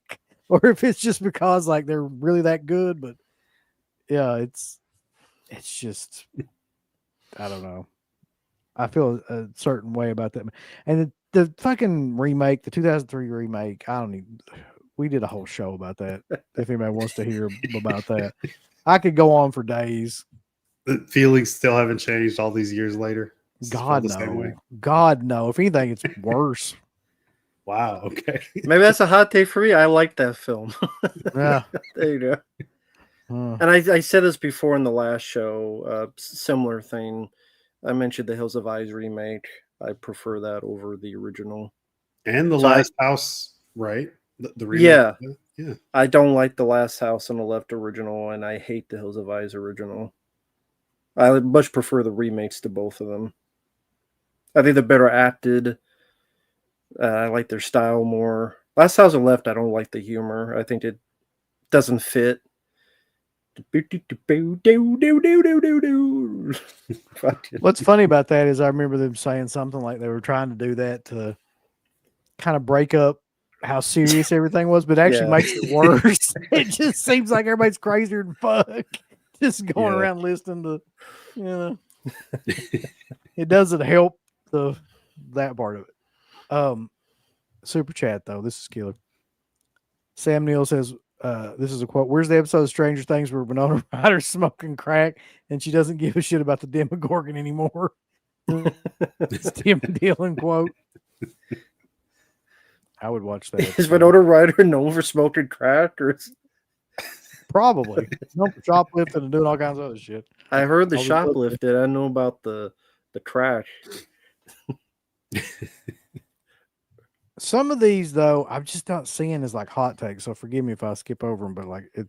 or if it's just because like they're really that good, but yeah, it's just, I don't know. I feel a certain way about that. And the fucking remake, the 2003 remake, we did a whole show about that. If anybody wants to hear about that, I could go on for days. The feelings still haven't changed all these years later. God, no. God, no. If anything, it's worse. Wow. Okay. Maybe that's a hot take for me. I like that film. Yeah. There you go. And I said this before in the last show, similar thing. I mentioned the Hills of Eyes remake. I prefer that over the original. And The Last House, right? The remake. Yeah. Yeah. I don't like The Last House on the Left original, and I hate The Hills of Eyes original. I would much prefer the remakes to both of them. I think they're better acted. I like their style more. Last House on the Left, I don't like the humor. I think it doesn't fit. What's funny about that is I remember them saying something like they were trying to do that to kind of break up how serious everything was, but it actually Yeah. makes it worse. It just seems like everybody's crazier than fuck. Just going Yeah. around listening to, you know, it doesn't help that part of it. Super chat though, this is killer. Sam Neal says, this is a quote. Where's the episode of Stranger Things where Winona Ryder's smoking crack and she doesn't give a shit about the Demogorgon anymore? It's Tim Dillon quote. I would watch that. Is Winona Ryder known for smoking crack? Or Probably. No, shoplifting and doing all kinds of other shit. I heard the I'll be looking. shoplifted. I know about the crack. Some of these though, I'm just not seeing as like hot takes. So forgive me if I skip over them, but like it,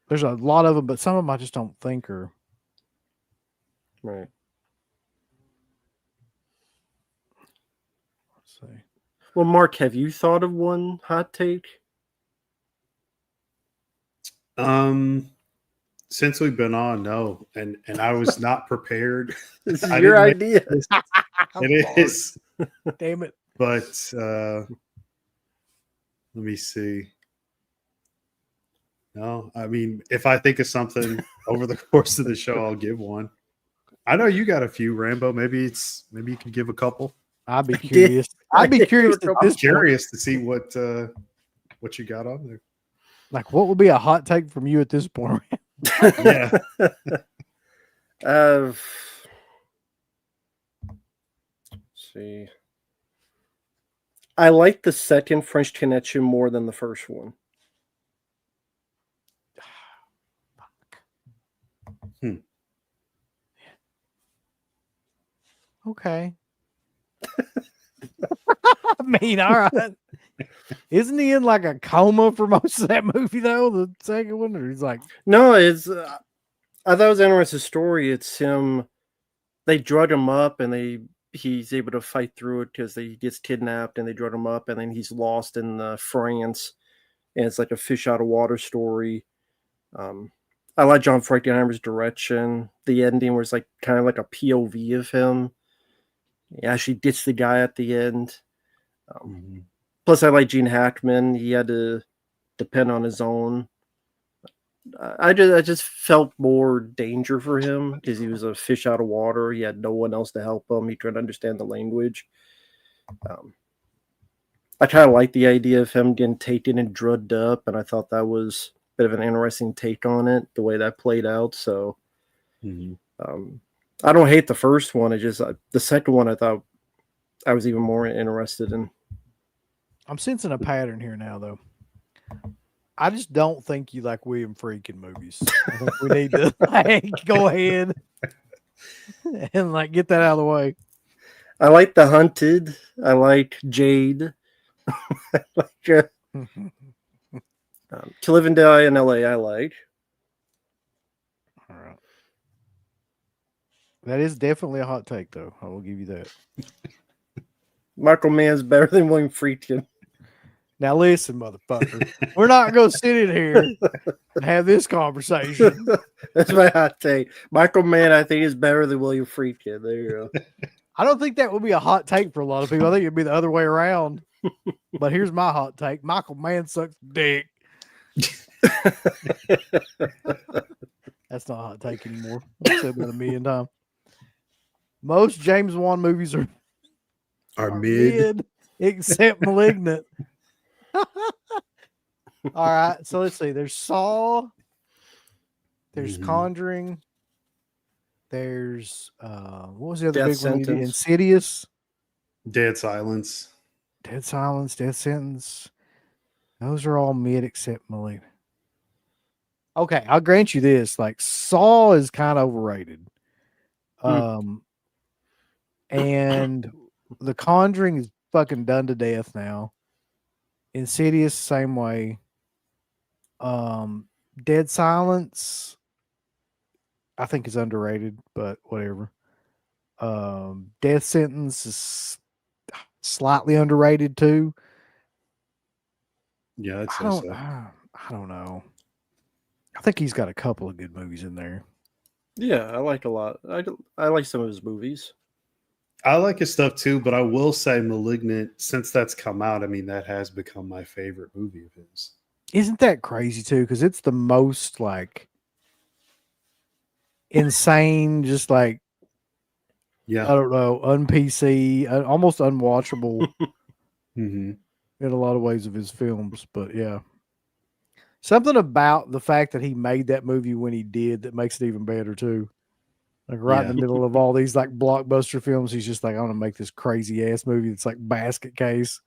there's a lot of them, but some of them I just don't think are Right. Let's see. Well, Mark, have you thought of one hot take? Since we've been on, no, and I was not prepared. This is I your didn't idea. It is, Damn it. but let me see. No, I mean, if I think of something over the course of the show, I'll give one. I know you got a few, Rambo. Maybe you could give a couple. I'd be curious. I'd be curious at I'm this point. curious to see what you got on there. Like, what would be a hot take from you at this point? Yeah. Let's see. I like the second French Connection more than the first one. Okay. I mean, all right. Isn't he in like a coma for most of that movie though? The second one, or he's like, No, it's. I thought it was an interesting story. It's him. They drug him up, and he's able to fight through it because he gets kidnapped, and they drug him up, and then he's lost in France, and it's like a fish out of water story. I like John Frankenheimer's direction. The ending was like kind of like a POV of him. He actually gets the guy at the end. Plus, I like Gene Hackman. He had to depend on his own. I just felt more danger for him because he was a fish out of water. He had no one else to help him. He couldn't understand the language. I kind of like the idea of him getting taken and drugged up, and I thought that was a bit of an interesting take on it, the way that played out. So I don't hate the first one. It just the second one I thought I was even more interested in. I'm sensing a pattern here now, though. I just don't think you like William Friedkin movies. I think we need to go ahead and like get that out of the way. I like The Hunted. I like Jade. I like To Live and Die in LA. I like. All right. That is definitely a hot take, though. I will give you that. Michael Mann's better than William Friedkin. Now listen, motherfucker. We're not going to sit in here and have this conversation. That's my hot take. Michael Mann, I think, is better than William Friedkin. There you go. I don't think that would be a hot take for a lot of people. I think it'd be the other way around. But here's my hot take. Michael Mann sucks dick. That's not a hot take anymore. I've said that 1,000,000 times. Most James Wan movies are mid, except Malignant. All right, so let's see. There's Saw. There's Conjuring. There's what was the other Death big one? Sentence. Insidious. Dead Silence. Dead Silence. Death Sentence. Those are all mid except Malignant. Okay, I'll grant you this. Like Saw is kind of overrated. And The Conjuring is fucking done to death now. Insidious, same way. Dead Silence, I think is underrated, but whatever. Death Sentence is slightly underrated too. Yeah, I'd I say don't, so. I don't know. I think he's got a couple of good movies in there. Yeah, I like a lot. I like some of his movies. I like his stuff too, but I will say Malignant, since that's come out, I mean, that has become my favorite movie of his. Isn't that crazy too? Because it's the most like insane, just like Yeah. I don't know, un-PC, almost unwatchable Hmm. in a lot of ways of his films. But yeah, something about the fact that he made that movie when he did that makes it even better too. Like right in Yeah. the middle of all these like blockbuster films, he's just like, I want to make this crazy ass movie that's like Basket Case.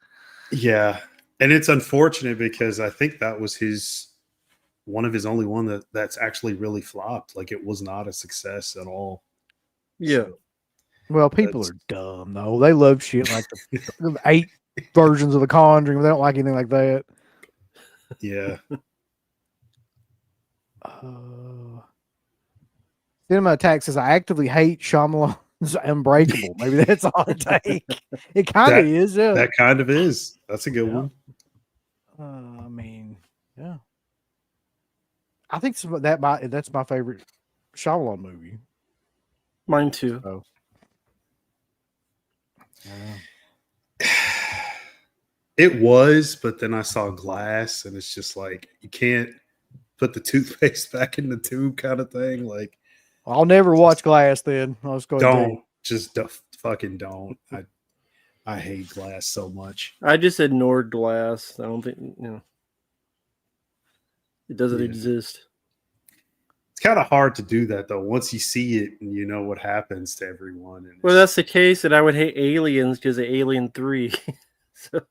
Yeah. And it's unfortunate because I think that was one of his only one that's actually really flopped. Like it was not a success at all. Yeah. So Well, people that's are dumb though. They love shit like the 8 versions of The Conjuring. They don't like anything like that. yeah. Cinema Attack says, I actively hate Shyamalan's Unbreakable. Maybe that's all it take. It kind of That is, yeah. that kind of is. That's a good Yeah. one. I mean, yeah. I think that's my favorite Shyamalan movie. Mine too. So, It was, but then I saw Glass, and it's just like you can't put the toothpaste back in the tube, kind of thing. Like, I'll never watch Glass. Then I'll just go ahead and tell you. don't just fucking don't. I hate Glass so much. I just ignored Glass. I don't think it doesn't Yeah. exist. It's kind of hard to do that though. Once you see it and you know what happens to everyone. And Well, that's the case, and I would hate Aliens because of Alien 3. So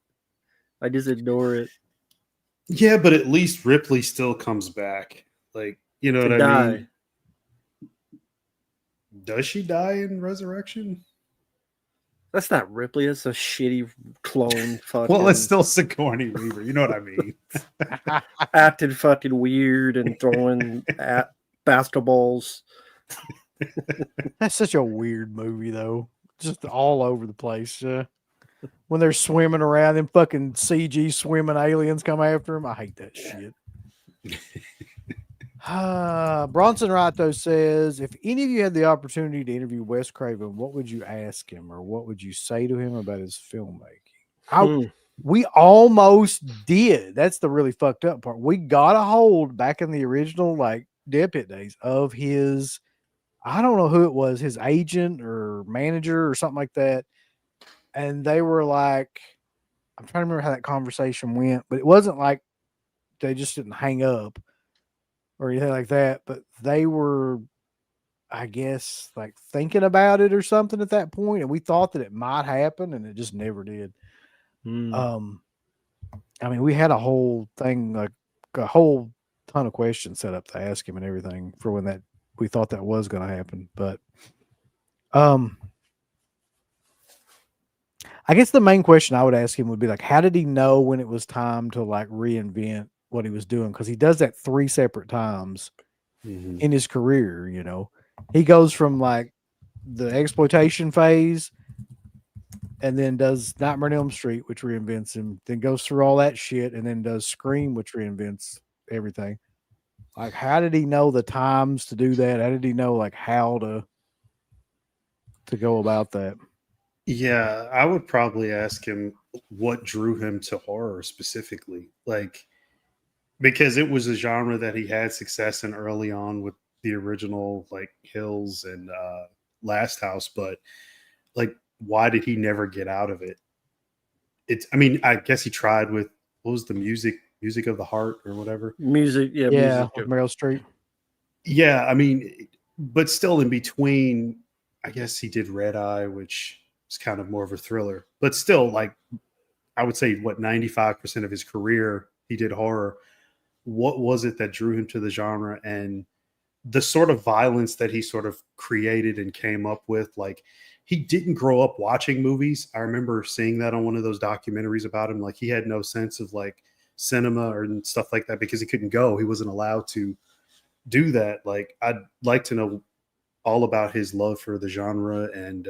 I just ignore it. yeah, but at least Ripley still comes back. Like, you know To what I die. mean? Does she die in Resurrection? That's not Ripley. That's a shitty clone. Fucking Well, it's still Sigourney Weaver. You know what I mean? acting fucking weird and throwing at basketballs. That's such a weird movie, though. Just all over the place. When they're swimming around, them fucking CG swimming aliens come after them. I hate that shit. Bronson Rato says, if any of you had the opportunity to interview Wes Craven, what would you ask him or what would you say to him about his filmmaking? We almost did. That's the really fucked up part. We got a hold back in the original like Dead Pit days of his, I don't know who it was, his agent or manager or something like that. And they were like, I'm trying to remember how that conversation went, but it wasn't like they just didn't hang up or anything like that. But they were, I guess, like thinking about it or something at that point, and we thought that it might happen, and it just never did. I mean, we had a whole thing, like a whole ton of questions set up to ask him and everything for when that we thought that was going to happen. But, I guess the main question I would ask him would be like, how did he know when it was time to like reinvent what he was doing? Because he does that 3 separate times in his career. You know, he goes from like the exploitation phase and then does Nightmare on Elm Street, which reinvents him, then goes through all that shit and then does Scream, which reinvents everything. Like, how did he know the times to do that? How did he know like how to go about that? Yeah, I would probably ask him what drew him to horror specifically. Like, because it was a genre that he had success in early on with the original, like Hills and Last House, but like, why did he never get out of it? I mean, I guess he tried with what was the music of the heart or whatever. Music, Yeah, music. with Meryl Streep. Yeah, I mean, but still in between, I guess he did Red Eye, which is kind of more of a thriller, but still, like, I would say what 95% of his career he did horror. What was it that drew him to the genre and the sort of violence that he sort of created and came up with? Like, he didn't grow up watching movies. I remember seeing that on one of those documentaries about him. Like he had no sense of like cinema or stuff like that because he couldn't go. He wasn't allowed to do that. Like I'd like to know all about his love for the genre and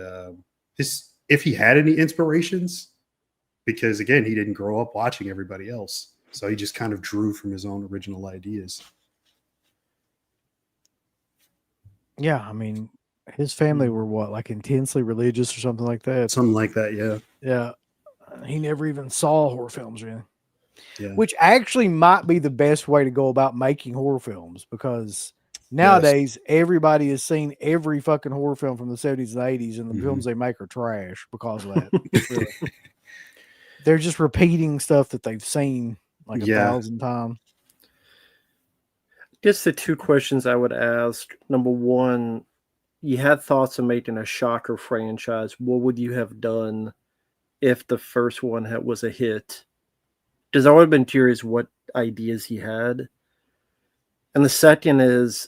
his if he had any inspirations, because again, he didn't grow up watching everybody else. So he just kind of drew from his own original ideas. Yeah, I mean, his family were what, like intensely religious or something like that. Something like that, yeah. Yeah, he never even saw horror films, really. Yeah. Which actually might be the best way to go about making horror films, because nowadays everybody has seen every fucking horror film from the 70s and 80s, and the films they make are trash because of that. Really. They're just repeating stuff that they've seen like 1,000 times. Just the two questions I would ask. Number one, you had thoughts of making a Shocker franchise. What would you have done if the first one was a hit? Because I would have been curious what ideas he had. And the second is,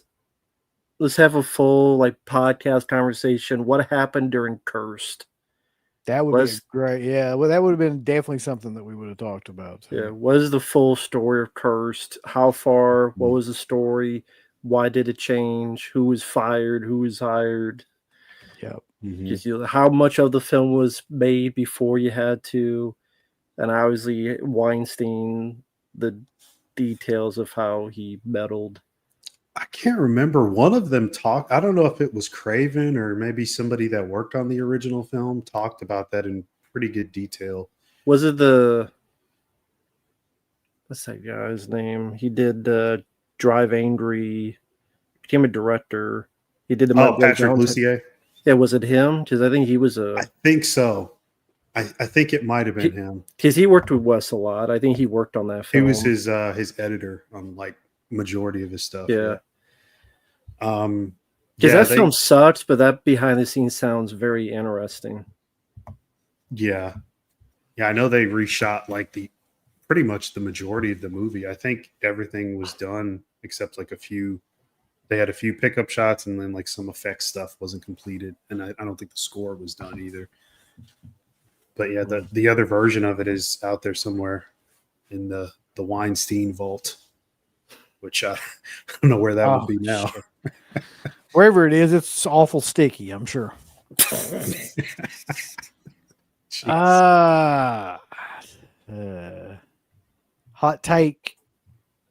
let's have a full like podcast conversation. What happened during Cursed? That would be great. Yeah, well, that would have been definitely something that we would have talked about. Yeah, what is the full story of Cursed? How far? What was the story? Why did it change? Who was fired? Who was hired? Yeah. Just, how much of the film was made before you had to? And obviously Weinstein, the details of how he meddled. I can't remember. One of them talked. I don't know if it was Craven or maybe somebody that worked on the original film talked about that in pretty good detail. Was it what's that guy's name? He did Drive Angry, became a director. He did the Patrick Lussier. Yeah, was it him? Because I think he was I think so. I think it might have been him. Because he worked with Wes a lot. I think he worked on that film. He was his editor on like majority of his stuff. Yeah. Because that film sucks, but that behind the scenes sounds very interesting. Yeah. Yeah, I know they reshot like pretty much the majority of the movie. I think everything was done except like they had a few pickup shots, and then like some effects stuff wasn't completed. And I don't think the score was done either. But yeah, the other version of it is out there somewhere in the Weinstein vault, which I don't know where that would be now. Wherever it is, it's awful sticky, I'm sure. Hot take.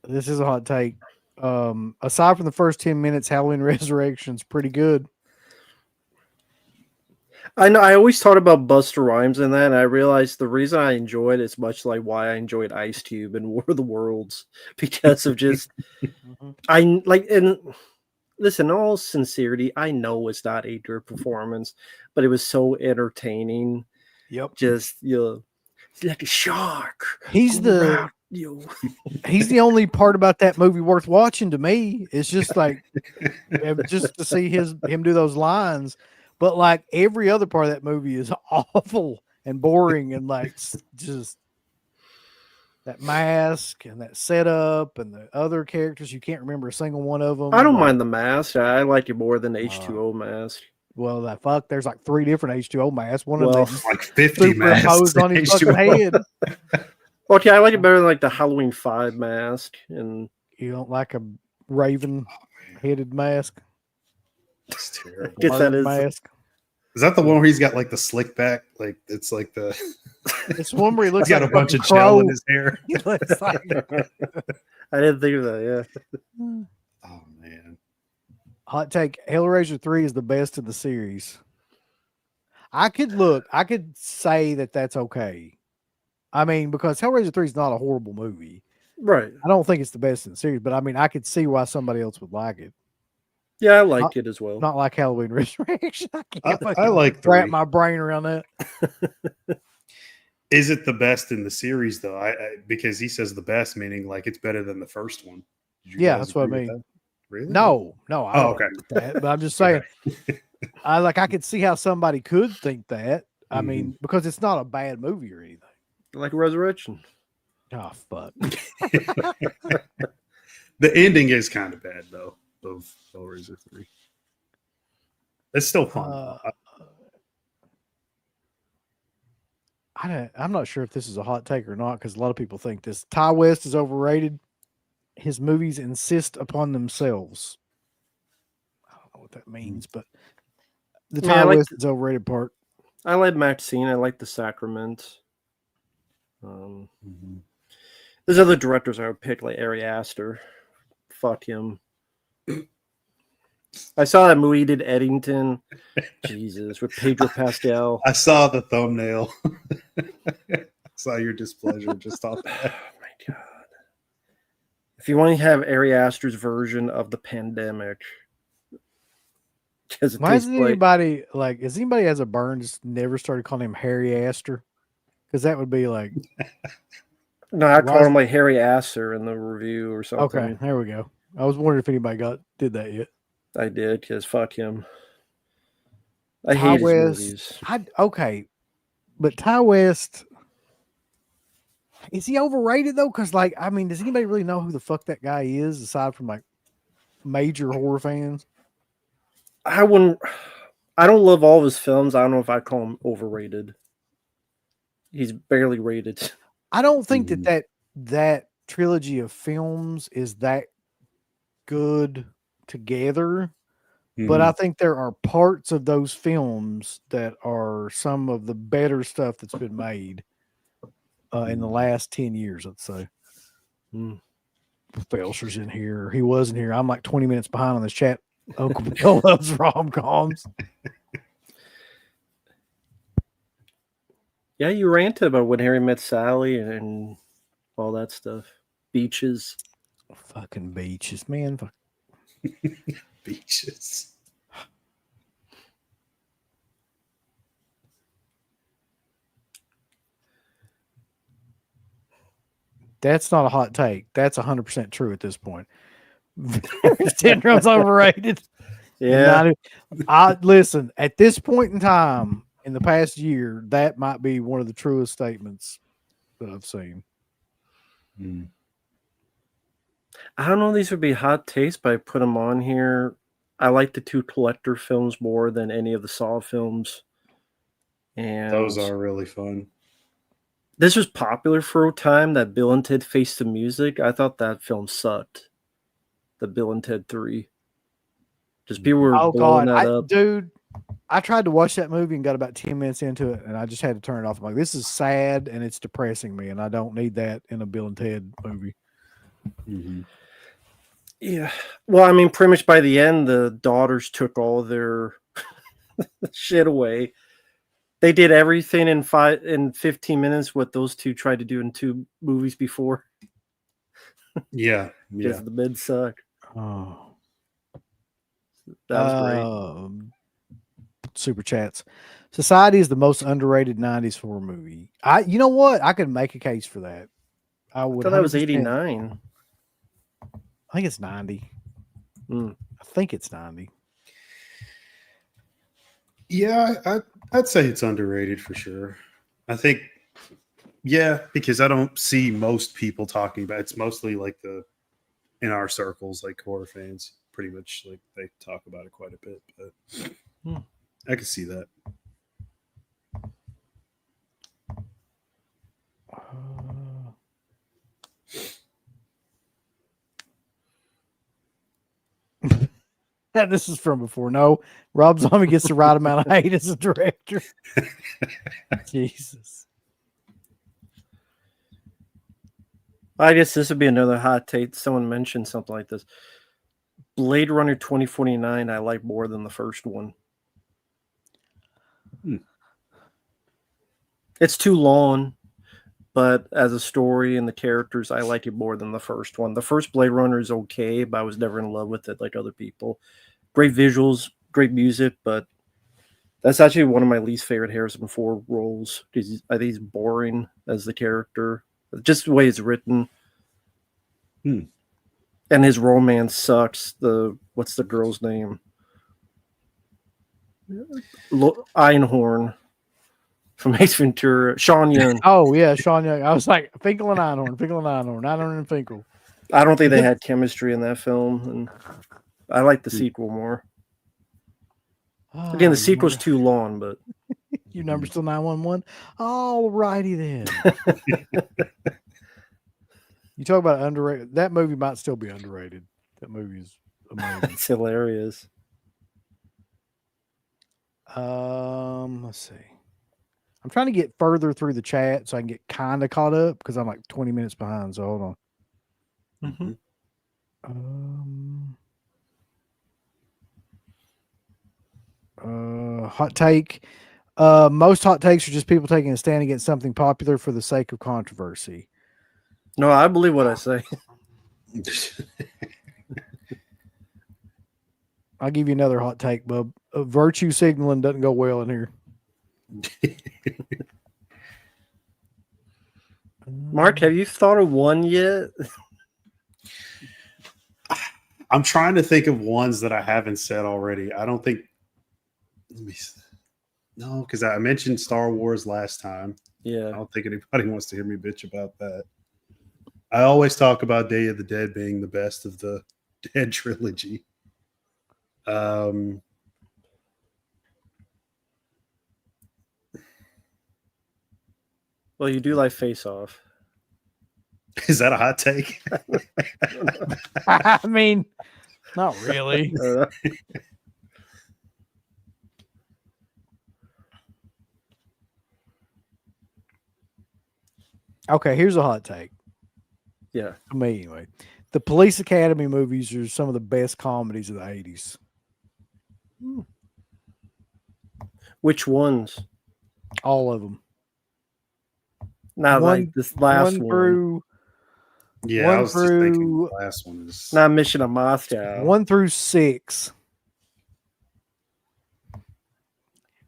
This is a hot take. Aside from the first 10 minutes, Halloween Resurrection's pretty good. I know. I always thought about Busta Rhymes in that, and I realized the reason I enjoyed it is much like why I enjoyed Ice Cube and War of the Worlds, because of just I like. And listen, in all sincerity, I know it's not a good performance, but it was so entertaining. Yep, just he's like a shark. He's the only part about that movie worth watching to me. It's just like just to see him do those lines. But like every other part of that movie is awful and boring, and like just that mask and that setup and the other characters, you can't remember a single one of them. I don't mind the mask. I like it more than the H2O mask. Well, there's like 3 different H2O masks. One of them like 50 masks on his fucking head. Okay, I like it better than like the Halloween 5 mask. And you don't like a raven-headed mask? That's terrible. I guess that is mask. Is that the one where he's got like the slick back? Like it's like it's one where he looks he's like got a bunch of gel in his hair. I didn't think of that, yeah. Oh man. Hot take, Hellraiser 3 is the best of the series. I could say that that's okay. I mean, because Hellraiser 3 is not a horrible movie. Right. I don't think it's the best in the series, but I mean, I could see why somebody else would like it. Yeah, I liked it as well. Not like Halloween Resurrection. I like wrap my brain around that. Is it the best in the series though? Because he says the best, meaning like it's better than the first one. Yeah, that's what I mean. Really? No. I don't okay. think that, but I'm just saying. I could see how somebody could think that. I mean, because it's not a bad movie or anything. Like Resurrection. Oh fuck. The ending is kind of bad though. Of Hellraiser 3. It's still fun. I'm not sure if this is a hot take or not because a lot of people think this. Ty West is overrated. His movies insist upon themselves. I don't know what that means, but the Yeah, Ty West is overrated part. I like Maxine. I like The Sacrament. There's other directors I would pick, like Ari Aster. Fuck him. I saw that movie he did, Eddington. Jesus, with Pedro Pascal. I saw the thumbnail. I saw your displeasure just off that. Oh my god! If you want to have Ari Aster's version of the pandemic, because Why isn't anybody like? Has anybody has a burn just never started calling him Harry Astor? Because that would be like. No, I called him like Harry Astor in the review or something. Okay, there we go. I was wondering if anybody did that yet. I did, because fuck him. I hate his movies. Okay, but Ty West, is he overrated though? Because like, I mean, does anybody really know who the fuck that guy is aside from like major horror fans? I don't love all of his films. I don't know if I'd call him overrated. He's barely rated. I don't think that trilogy of films is that good together, but I think there are parts of those films that are some of the better stuff that's been made in the last 10 years, let's say. Felsher's in here. He wasn't here. I'm like 20 minutes behind on this chat. Uncle Bill loves rom-coms. Yeah, you ranted about When Harry Met Sally and all that stuff. Beaches. Fucking beaches, man. Beaches. That's not a hot take. That's 100% true at this point. Syndrome's overrated. Yeah. I listen, at this point in time in the past year, that might be one of the truest statements that I've seen. I don't know if these would be hot takes, but I put them on here. I like the two Collector films more than any of the Saw films. And those are really fun. This was popular for a time, that Bill and Ted Face the Music. I thought that film sucked. The Bill and Ted 3. Just people were blowing that up. Dude, I tried to watch that movie and got about 10 minutes into it, and I just had to turn it off. I'm like, this is sad, and it's depressing me, and I don't need that in a Bill and Ted movie. Yeah. Well, I mean, pretty much by the end, the daughters took all their shit away. They did everything in 15 minutes what those two tried to do in 2 movies before. Yeah. Because the men suck. Oh. That was great. Super chats. Society is the most underrated 90s horror movie. You know what? I could make a case for that. I thought that was 89. I think it's 90. I think it's 90. Yeah, I'd say it's underrated for sure. I think, because I don't see most people talking about it. It's mostly like in our circles, like horror fans, pretty much like they talk about it quite a bit. But I can see that. This is from before. No, Rob Zombie gets the right amount of hate as a director. Jesus. I guess this would be another hot take. Someone mentioned something like this. Blade Runner 2049 I like more than the first one. It's too long, but as a story and the characters, I like it more than the first one. The first Blade Runner is okay, but I was never in love with it like other people. Great visuals, great music, but that's actually one of my least favorite Harrison Ford roles. I think he's boring as the character. Just the way it's written. And his romance sucks. What's the girl's name? Einhorn from Ace Ventura. Sean Young. Oh, yeah, Sean Young. I was like, Finkel and Einhorn and Finkel. I don't think they had chemistry in that film. And I like the sequel more. Again, the sequel's too long, but Your number's still 911. All righty then. You talk about underrated. That movie might still be underrated. That movie is amazing. It's hilarious. Let's see. I'm trying to get further through the chat so I can get kind of caught up because I'm like 20 minutes behind. So hold on. Hot take. Most hot takes are just people taking a stand against something popular for the sake of controversy. No, I believe what I say. I'll give you another hot take, bub. Virtue signaling doesn't go well in here. Mark, have you thought of one yet? I'm trying to think of ones that I haven't said already. I don't think. No, because I mentioned Star Wars last time. Yeah. I don't think anybody wants to hear me bitch about that. I always talk about Day of the Dead being the best of the Dead trilogy. Well, you do like Face Off. Is that a hot take? I mean, not really. Okay, here's a hot take. Yeah. For me, anyway. The Police Academy movies are some of the best comedies of the 80s. Which ones? All of them. Not like this last one. Through, yeah, I was just thinking the last one is not Mission to Moscow. 1 through 6.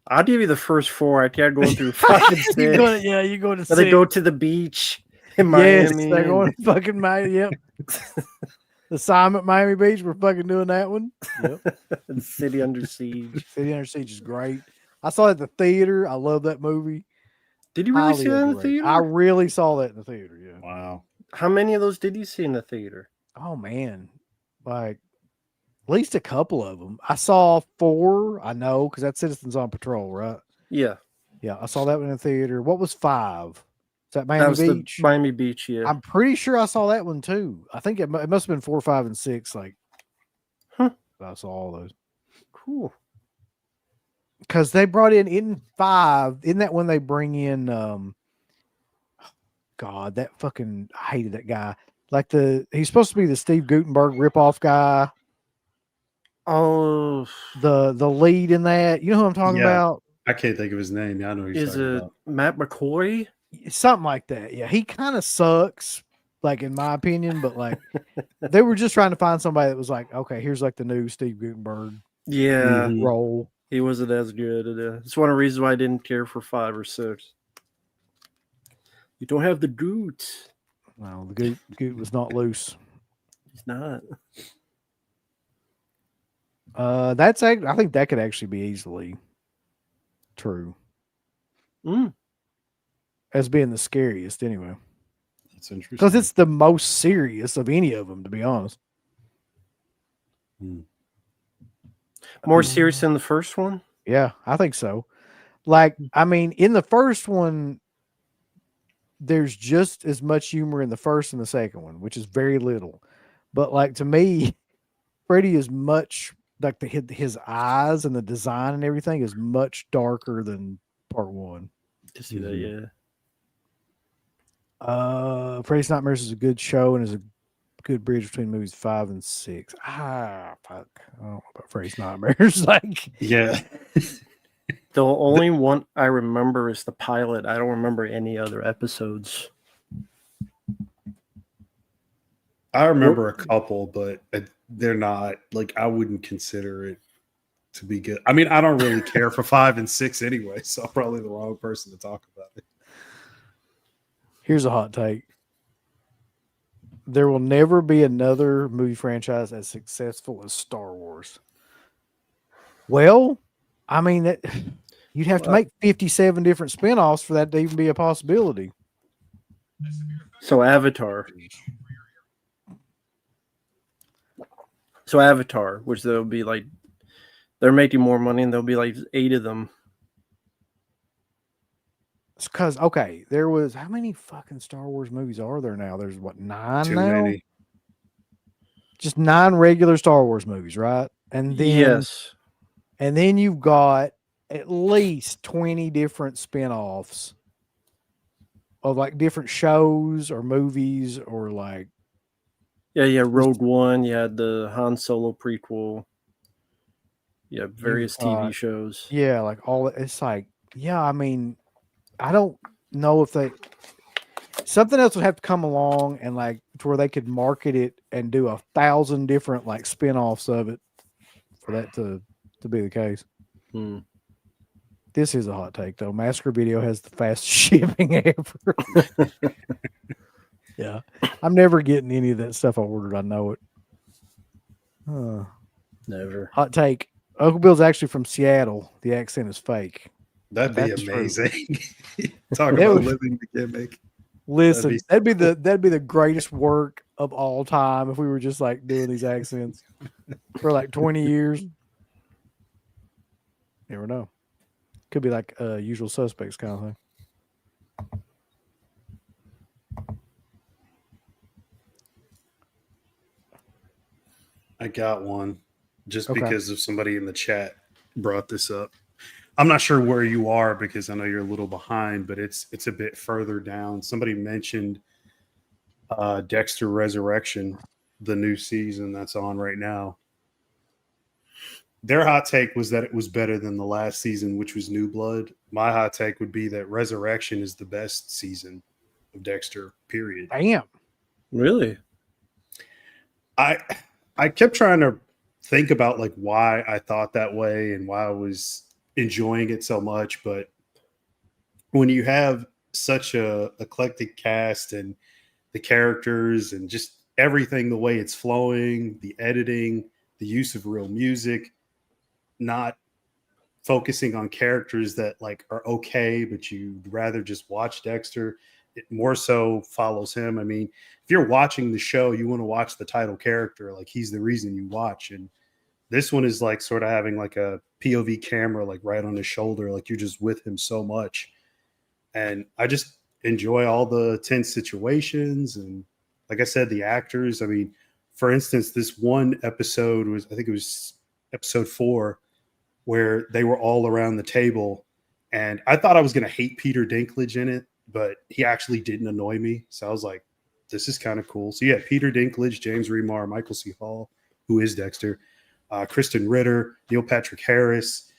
I'll give you the first 4. I can't go through 5 and 6. You're going to 6. They go to the beach in Miami. Yes, they're going to fucking Miami. Yep. The Assignment Miami Beach. We're fucking doing that one. Yep. And City Under Siege. City Under Siege is great. I saw it at the theater. I love that movie. Did you really see that in the theater? I really saw that in the theater. Yeah. Wow. How many of those did you see in the theater? Oh man, like at least a couple of them. I saw 4. I know because that's Citizens on Patrol, right? Yeah. Yeah, I saw that one in the theater. What was 5? Is that Miami Beach? Miami Beach, yeah. I'm pretty sure I saw that one too. I think it must have been 4, 5, and 6. Like, I saw all those. Cool. Because they brought in 5. Isn't that when they bring in? God, that fucking I hated that guy. Like he's supposed to be the Steve Guttenberg ripoff guy. Oh, the lead in that. You know who I'm talking about? I can't think of his name. Yeah, I know who you're talking about. Matt McCoy? Something like that. Yeah, he kind of sucks, like in my opinion. But like, they were just trying to find somebody that was like, okay, here's like the new Steve Guttenberg. Yeah, role. He wasn't as good. It's one of the reasons why I didn't care for 5 or 6. You don't have the goot. No, the goot was not loose. He's not. I think that could actually be easily true. As being the scariest, anyway. That's interesting. Because it's the most serious of any of them, to be honest. More serious than the first one? Yeah, I think so. Like, I mean, in the first one, there's just as much humor in the first and the second one, which is very little. But like to me, Freddy is much like his eyes and the design and everything is much darker than part 1. To see that, yeah. Freddy's Nightmares is a good show and is a good bridge between movies 5 and 6. Fuck. I don't know about Freddy's Nightmares. Like, yeah. The only one I remember is the pilot. I don't remember any other episodes. I remember a couple, but they're not like I wouldn't consider it to be good. I mean, I don't really care for 5 and 6 anyway, so I'm probably the wrong person to talk about it. Here's a hot take. There will never be another movie franchise as successful as Star Wars. Well, I mean, you'd have to make 57 different spinoffs for that to even be a possibility. So Avatar, which there'll be like, they're making more money and there'll be like 8 of them. because okay, there was how many fucking Star Wars movies are there now? There's what, 9 Too now? many. Just 9 regular Star Wars movies, right? Yes. And then you've got at least 20 different spin-offs of like different shows or movies or like Yeah. Rogue One. You had the Han Solo prequel. Yeah, various TV shows. yeah, like all it's like, yeah, I mean, I don't know if something else would have to come along and like to where they could market it and do 1,000 different like spin-offs of it for that to be the case. Hmm. This is a hot take though. Massacre Video has the fastest shipping ever. Yeah. I'm never getting any of that stuff I ordered. I know it. Never. Hot take. Uncle Bill's actually from Seattle. The accent is fake. That'd be That's true. amazing. Talk That about would- living the gimmick. Listen, that'd be the greatest work of all time if we were just like doing these accents for like 20 years. Never know. Could be like Usual Suspects kind of thing. I got one just Okay. because of somebody in the chat brought this up. I'm not sure where you are because I know you're a little behind, but it's a bit further down. Somebody mentioned Dexter Resurrection, the new season that's on right now. Their hot take was that it was better than the last season, which was New Blood. My hot take would be that Resurrection is the best season of Dexter, period. Damn. Really? I kept trying to think about like why I thought that way and why I was enjoying it so much, but when you have such a eclectic cast and the characters and just everything, the way it's flowing, the editing, the use of real music, not focusing on characters that like are okay, but you'd rather just watch Dexter. It more so follows him. I mean, if you're watching the show, you want to watch the title character. Like he's the reason you watch. And this one is like sort of having like a POV camera, like right on his shoulder. Like you're just with him so much. And I just enjoy all the tense situations. And like I said, the actors, I mean, for instance, this one episode was, I think it was episode 4, where they were all around the table. And I thought I was going to hate Peter Dinklage in it, but he actually didn't annoy me. So I was like, this is kind of cool. So yeah, Peter Dinklage, James Remar, Michael C. Hall, who is Dexter, Kristen Ritter, Neil Patrick Harris,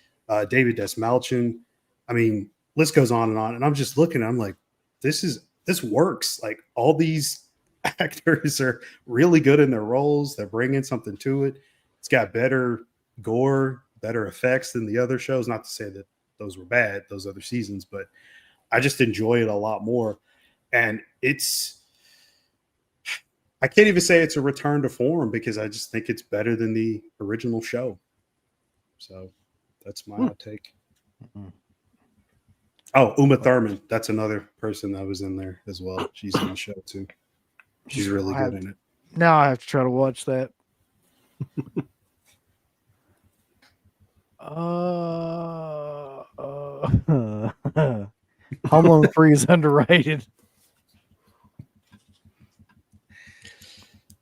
David Desmalchin. I mean, list goes on. And I'm just looking, I'm like, this works. Like all these actors are really good in their roles. They're bringing something to it. It's got better gore, better effects than the other shows. Not to say that those were bad, those other seasons, but I just enjoy it a lot more. And I can't even say it's a return to form because I just think it's better than the original show. So that's my hot take. Oh, Uma Thurman. That's another person that was in there as well. She's in the show too. She's really good in it. Now I have to try to watch that. Home Alone 3 is underrated.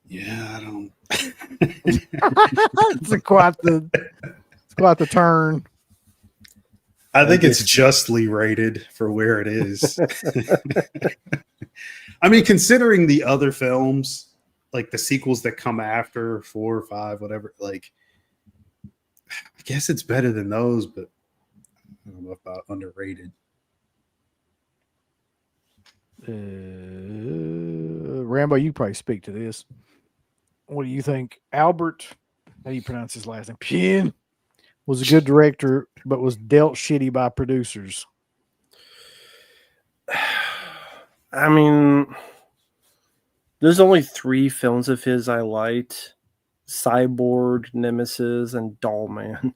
Yeah, I don't. It's quite the turn. I think it's justly rated for where it is. I mean, considering the other films, like the sequels that come after 4 or 5, whatever, like I guess it's better than those, but I don't know about underrated. Rambo, you probably speak to this. What do you think? Albert, how do you pronounce his last name? Pin was a good director, but was dealt shitty by producers. I mean, there's only 3 films of his I liked: Cyborg, Nemesis, and Dollman.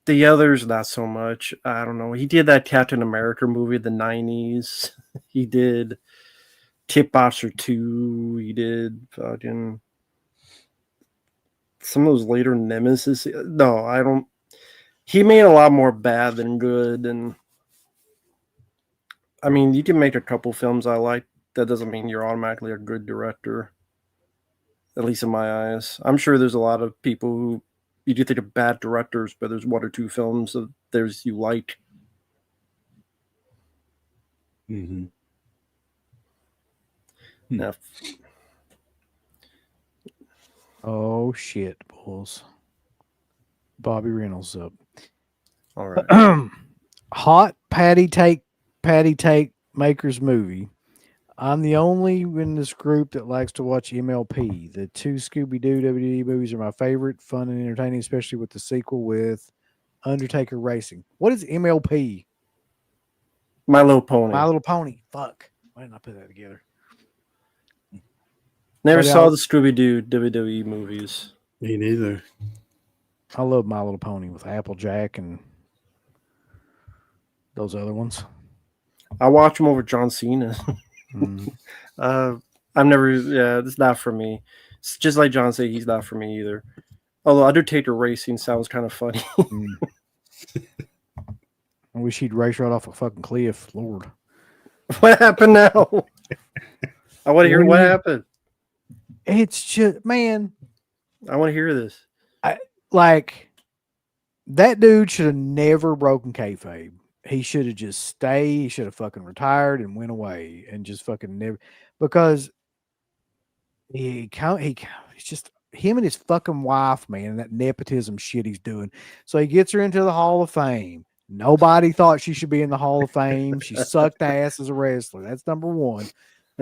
The others, not so much. I don't know. He did that Captain America movie in the 90s. He did Tip Boxer 2. He did fucking some of those later Nemesis. No, I don't. He made a lot more bad than good. And I mean, you can make a couple films I like. That doesn't mean you're automatically a good director. At least in my eyes. I'm sure there's a lot of people who you do think of bad directors, but there's one or two films of theirs you like. Mm-hmm. Now, Oh shit, bulls. Bobby Reynolds up. all right. Hot patty take makers movie. I'm the only in this group that likes to watch MLP. The two Scooby Doo WWE movies are my favorite, fun and entertaining, especially with the sequel with Undertaker Racing. What is MLP? My Little Pony. My Little Pony. Fuck. Why didn't I put that together? Never But saw the Scooby Doo WWE movies. Me neither. I love My Little Pony with Applejack and those other ones. I watch them over John Cena. Mm. I've never. Yeah, it's not for me. It's just like John said, he's not for me either. Although Undertaker Racing sounds kind of funny. I wish he'd race right off a fucking cliff. Lord. What happened now? I want to hear what happened. It's just, man. I want to hear this. Like, that dude should have never broken kayfabe. He should have just stayed. He should have fucking retired and went away and just fucking never, because he's just him and his fucking wife, man, and that nepotism shit he's doing. So he gets her into the Hall of Fame. Nobody thought she should be in the Hall of Fame. She sucked ass as a wrestler. That's number one.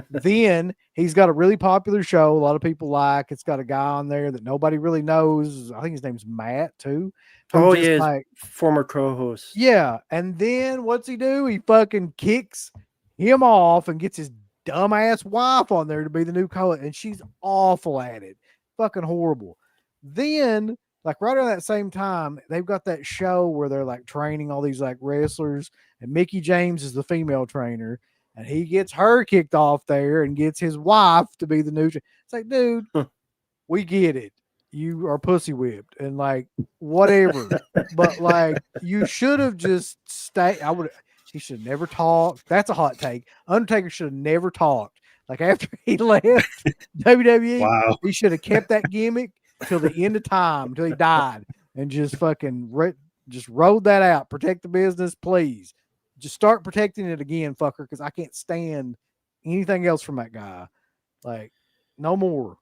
Then he's got a really popular show a lot of people like. It's got a guy on there that nobody really knows. I think his name's Matt too. Oh yeah, like, former co-host. Yeah, and then what's he do? He fucking kicks him off and gets his dumbass wife on there to be the new co-host, and she's awful at it, fucking horrible. Then, like right around that same time, they've got that show where they're like training all these like wrestlers, and Mickey James is the female trainer. And he gets her kicked off there and gets his wife to be the new. It's like, dude, we get it. You are pussy whipped and like whatever. But like, you should have just stayed. He should have never talked. That's a hot take. Undertaker should have never talked. Like after he left WWE, wow. He should have kept that gimmick till the end of time, until he died, and just fucking just rode that out. Protect the business, please. Just start protecting it again, fucker, because I can't stand anything else from that guy. Like, no more.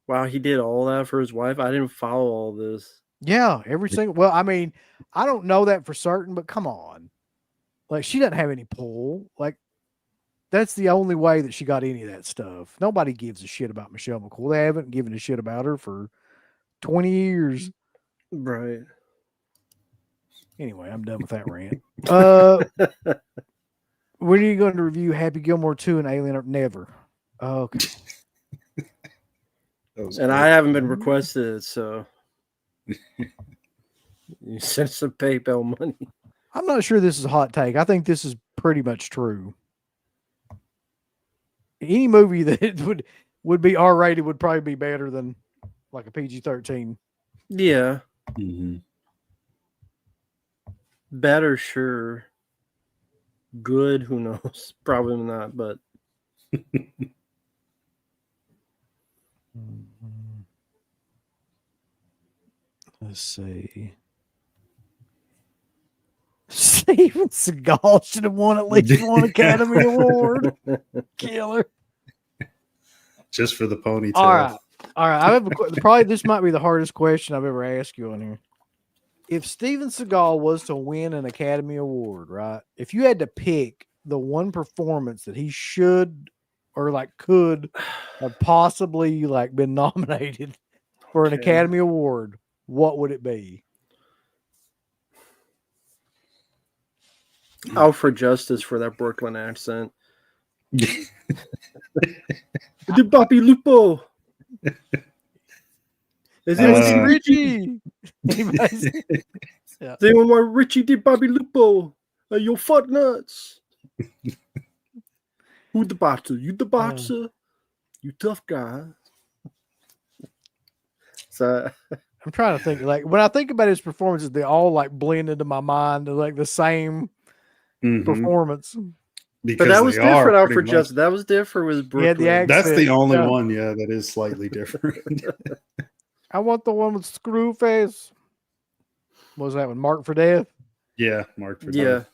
Wow, he did all that for his wife? I didn't follow all this. Yeah, every single... Well, I mean, I don't know that for certain, but come on. Like, she doesn't have any pull. Like, that's the only way that she got any of that stuff. Nobody gives a shit about Michelle McCool. They haven't given a shit about her for 20 years. Right. Anyway, I'm done with that rant. When are you going to review Happy Gilmore 2 and Alien or never? Okay. And I haven't been requested, so you sent some PayPal money. I'm not sure this is a hot take. I think this is pretty much true. Any movie that would be R-rated would probably be better than like a PG-13. Yeah. Mm-hmm. Better, sure. Good, who knows? Probably not, but let's see. Steven Seagal should have won at least one Academy Award. Killer. Just for the ponytail. All right. I have probably this might be the hardest question I've ever asked you on here. If Steven Seagal was to win an Academy Award, right? If you had to pick the one performance that he should or like could have possibly like been nominated for an Academy Award, what would it be? Out for Justice for that Brooklyn accent. The Bobby Lupo. Is it Richie? Yeah. They want my Richie did Bobby Lupo. You fuck nuts. Who the boxer? You the boxer? You tough guy. So I'm trying to think. Like when I think about his performances, they all like blend into my mind. They're like the same performance. because that was they are different, pretty Alfred much. Justin. That was different with He had the Brooklyn. That's the accent. only Yeah. one, yeah, that is slightly different. I want the one with screw face. What was that one? Marked for Death? Yeah, Mark for Yeah,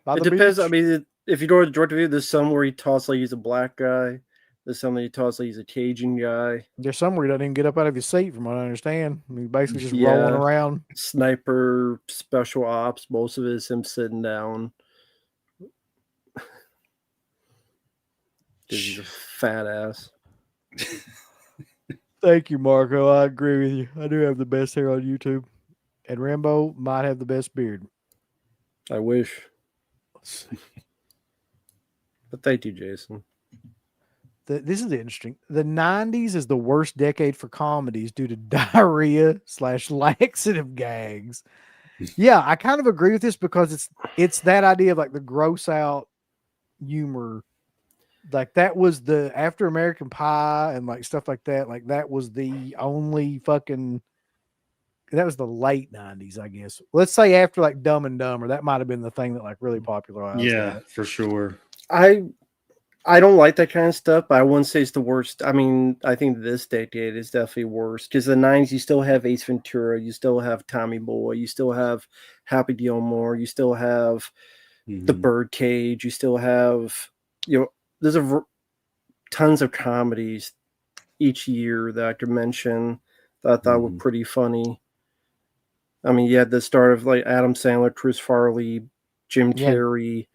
By it the depends. beach? I mean, if you go to the direct review, there's some where he talks like he's a black guy. There's some that he talks like he's a Cajun guy. There's somewhere he doesn't even get up out of his seat, from what I understand. I mean, he's basically just Yeah. rolling around. Sniper, special ops. Most of it is him sitting down. He's a fat ass. Thank you, Marco. I agree with you. I do have the best hair on YouTube. And Rambo might have the best beard. I wish. Let's see. But thank you, Jason. This is interesting. The 90s is the worst decade for comedies due to diarrhea / laxative gags. Yeah, I kind of agree with this because it's that idea of like the gross out humor. Like that was the after American Pie and like stuff like that. Like that was the only fucking that was the late 90s, I guess. Let's say after like Dumb and Dumber, that might have been the thing that like really popularized Yeah, that. for sure. I don't like that kind of stuff, but I wouldn't say it's the worst. I mean, I think this decade is definitely worse because the 90s, you still have Ace Ventura, you still have Tommy Boy, you still have Happy Gilmore, you still have The Birdcage, you still have, there's tons of comedies each year that I could mention that I thought were pretty funny. I mean, you had the start of like Adam Sandler, Chris Farley, Jim Carrey.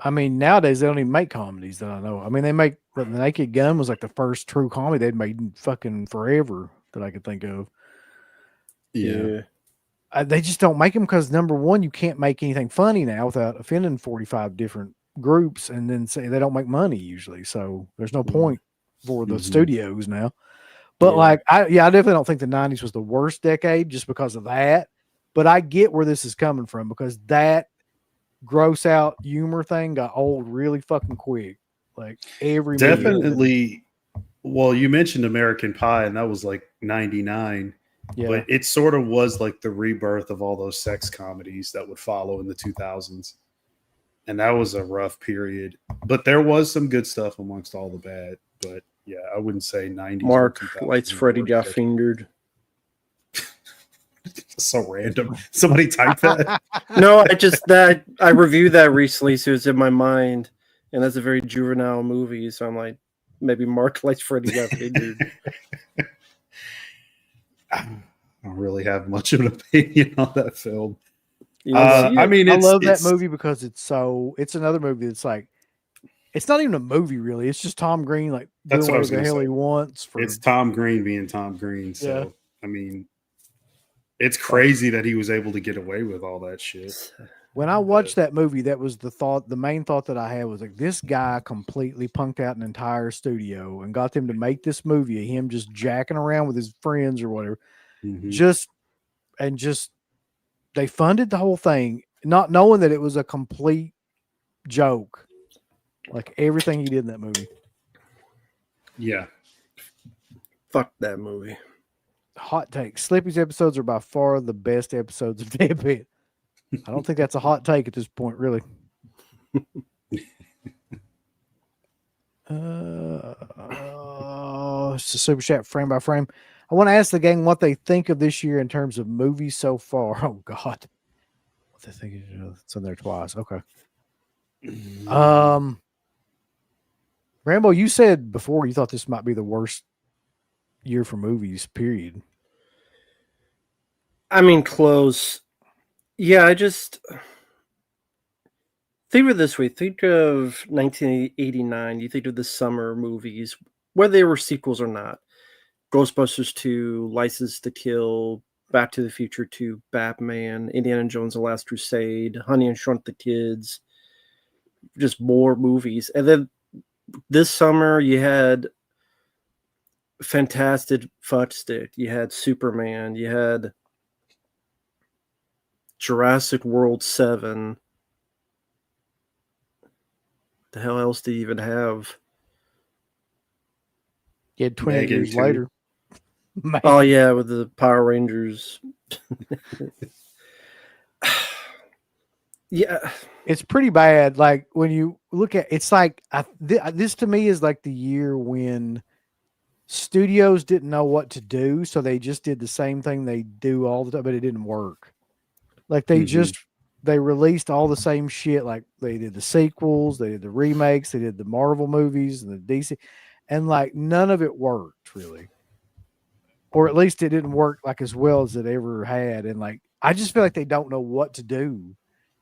I mean, nowadays they don't even make comedies that I know. I mean, they make The Naked Gun was like the first true comedy they'd made in fucking forever that I could think of. Yeah. They just don't make them because number one, you can't make anything funny now without offending 45 different groups, and then say they don't make money usually. So there's no point for the studios now. But I definitely don't think the 90s was the worst decade just because of that. But I get where this is coming from because that gross out humor thing got old really fucking quick. Like every definitely. Well, you mentioned American Pie, and that was like 99. Yeah. But it sort of was like the rebirth of all those sex comedies that would follow in the 2000s. And that was a rough period. But there was some good stuff amongst all the bad. But yeah, I wouldn't say 90s. Mark Lights Freddy got fingered. So random. Somebody typed that. No, I reviewed that recently, so it's in my mind, and that's a very juvenile movie. So I'm like, maybe Mark Lights Freddy got fingered. I don't really have much of an opinion on that film. I mean, I love that movie because it's another movie that's like, it's not even a movie really. It's just Tom Green like doing whatever the hell he wants. It's Tom Green being Tom Green. So yeah. I mean, it's crazy that he was able to get away with all that shit. When I watched that movie, that was the main thought that I had was like, this guy completely punked out an entire studio and got them to make this movie of him just jacking around with his friends or whatever. They funded the whole thing, not knowing that it was a complete joke. Like everything he did in that movie. Yeah. Fuck that movie. Hot take. Slippy's episodes are by far the best episodes of Deadbeat. I don't think that's a hot take at this point, really. It's a super chat frame by frame. I want to ask the gang what they think of this year in terms of movies so far. Oh God, what they think? It's in there twice. Okay. Rambo, you said before you thought this might be the worst year for movies. Period. I mean, close. Yeah, I just think of it this way. Think of 1989. You think of the summer movies, whether they were sequels or not. Ghostbusters 2, License to Kill, Back to the Future 2, Batman, Indiana Jones: The Last Crusade, Honey and Shrunk the Kids. Just more movies. And then this summer you had Fantastic Fuckstick, you had Superman, you had Jurassic World 7. The hell else do you even have? You had 28 years later. Oh yeah, with the Power Rangers. Yeah. It's pretty bad. Like when you look at, it's like this to me is like the year when studios didn't know what to do, so they just did the same thing they do all the time, but it didn't work. Like they released all the same shit. Like they did the sequels, they did the remakes, they did the Marvel movies and the DC, and like none of it worked really, or at least it didn't work like as well as it ever had. And like I just feel like they don't know what to do,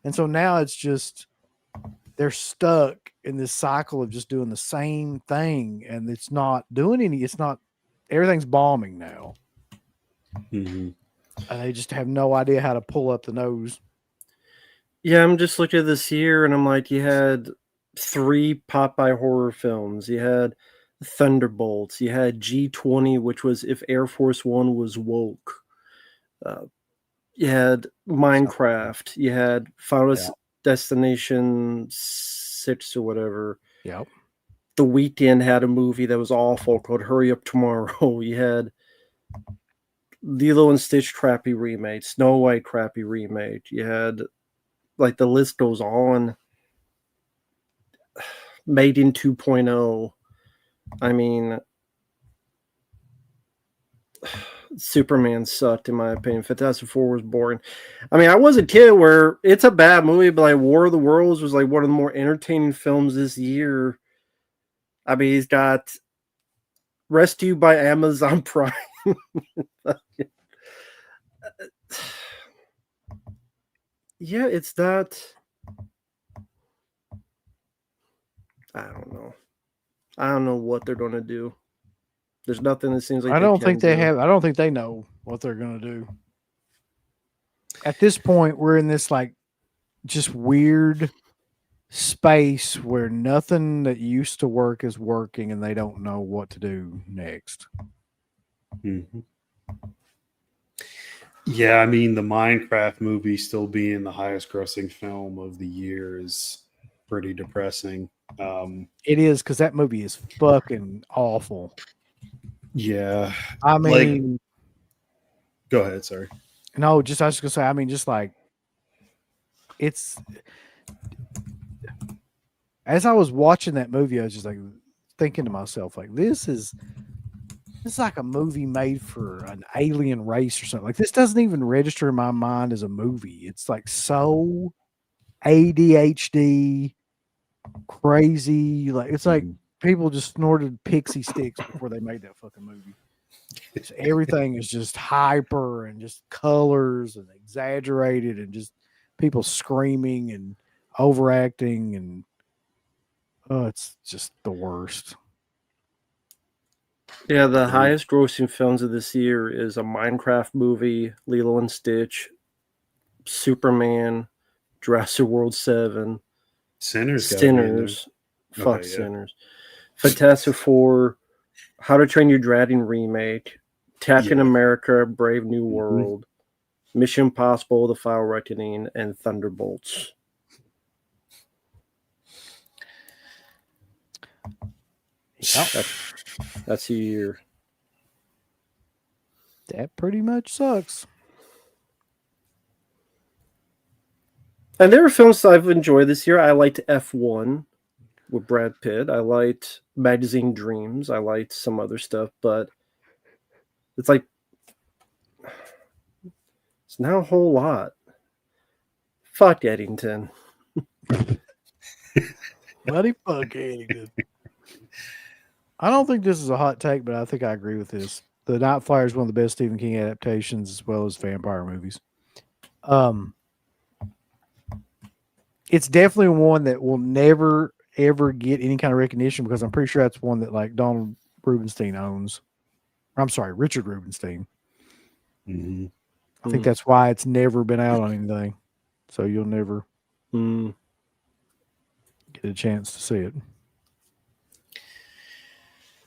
and so now it's just they're stuck in this cycle of just doing the same thing, and it's not doing any. It's not everything's bombing now, Mm-hmm. and they just have no idea how to pull up the nose. Yeah, I'm just looking at this year and I'm like, you had 3 Popeye horror films. You had Thunderbolts. You had G20, which was if Air Force One was woke. Uh, you had Minecraft. You had Final Yeah. Destination 6 or whatever. Yep. The Weekend had a movie that was awful called Hurry Up Tomorrow. You had Lilo and Stitch crappy remake, Snow White crappy remake. You had, like, the list goes on. Made in 2.0. I mean, Superman sucked in my opinion. Fantastic Four was boring. I mean, I was a kid where it's a bad movie, but like War of the Worlds was like one of the more entertaining films this year. I mean, he's got Rescue by Amazon Prime. Yeah, it's not. I don't know. I don't know what they're going to do. There's nothing that seems like I they don't can think they do. have. I don't think they know what they're going to do. At this point, we're in this like just weird space where nothing that used to work is working, and they don't know what to do next. Mm-hmm. Yeah, I mean, the Minecraft movie still being the highest grossing film of the year is pretty depressing. It is because that movie is fucking awful. Yeah. I Like, mean, go ahead, sorry. no, just I was gonna say. I mean, just like it's. As I was watching that movie, I was just like thinking to myself, like, this is like a movie made for an alien race or something. Like this doesn't even register in my mind as a movie. It's like so ADHD crazy. Like it's like people just snorted pixie sticks before they made that fucking movie. So everything is just hyper and just colors and exaggerated and just people screaming and overacting and oh, it's just the worst. Yeah, the highest grossing films of this year is a Minecraft movie, Lilo and Stitch, Superman, Jurassic World 7, Sinners. Sinners, fuck Okay, yeah. Sinners, Fantastic Four, How to Train Your Dragon remake, Captain America, Brave New World, Mission Impossible, The Final Reckoning, and Thunderbolts. Yep. That's a year. That pretty much sucks. And there are films that I've enjoyed this year. I liked F1 with Brad Pitt. I liked Magazine Dreams. I liked some other stuff, but it's like it's not a whole lot. Fuck Eddington. Bloody fuck Eddington. I don't think this is a hot take, but I think I agree with this. The Night Flyer is one of the best Stephen King adaptations as well as vampire movies. It's definitely one that will never ever get any kind of recognition because I'm pretty sure that's one that like Donald Rubenstein owns. I'm sorry, Richard Rubenstein. Mm-hmm. I think that's why it's never been out on anything. So you'll never get a chance to see it.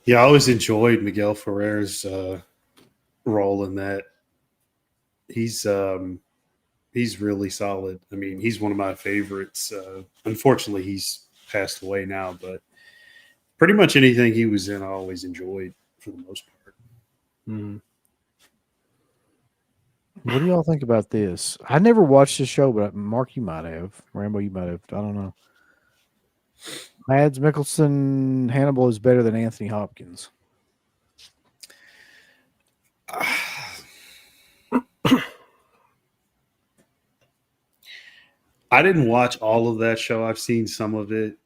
Yeah, I always enjoyed Miguel Ferrer's role in that. He's really solid. I mean, he's one of my favorites. Unfortunately, he's passed away now, but pretty much anything he was in, I always enjoyed for the most part. What do y'all think about this? I never watched this show, but Mark, you might have. Rambo, you might have. I don't know. Mads Mikkelsen, Hannibal is better than Anthony Hopkins. I didn't watch all of that show. I've seen some of it.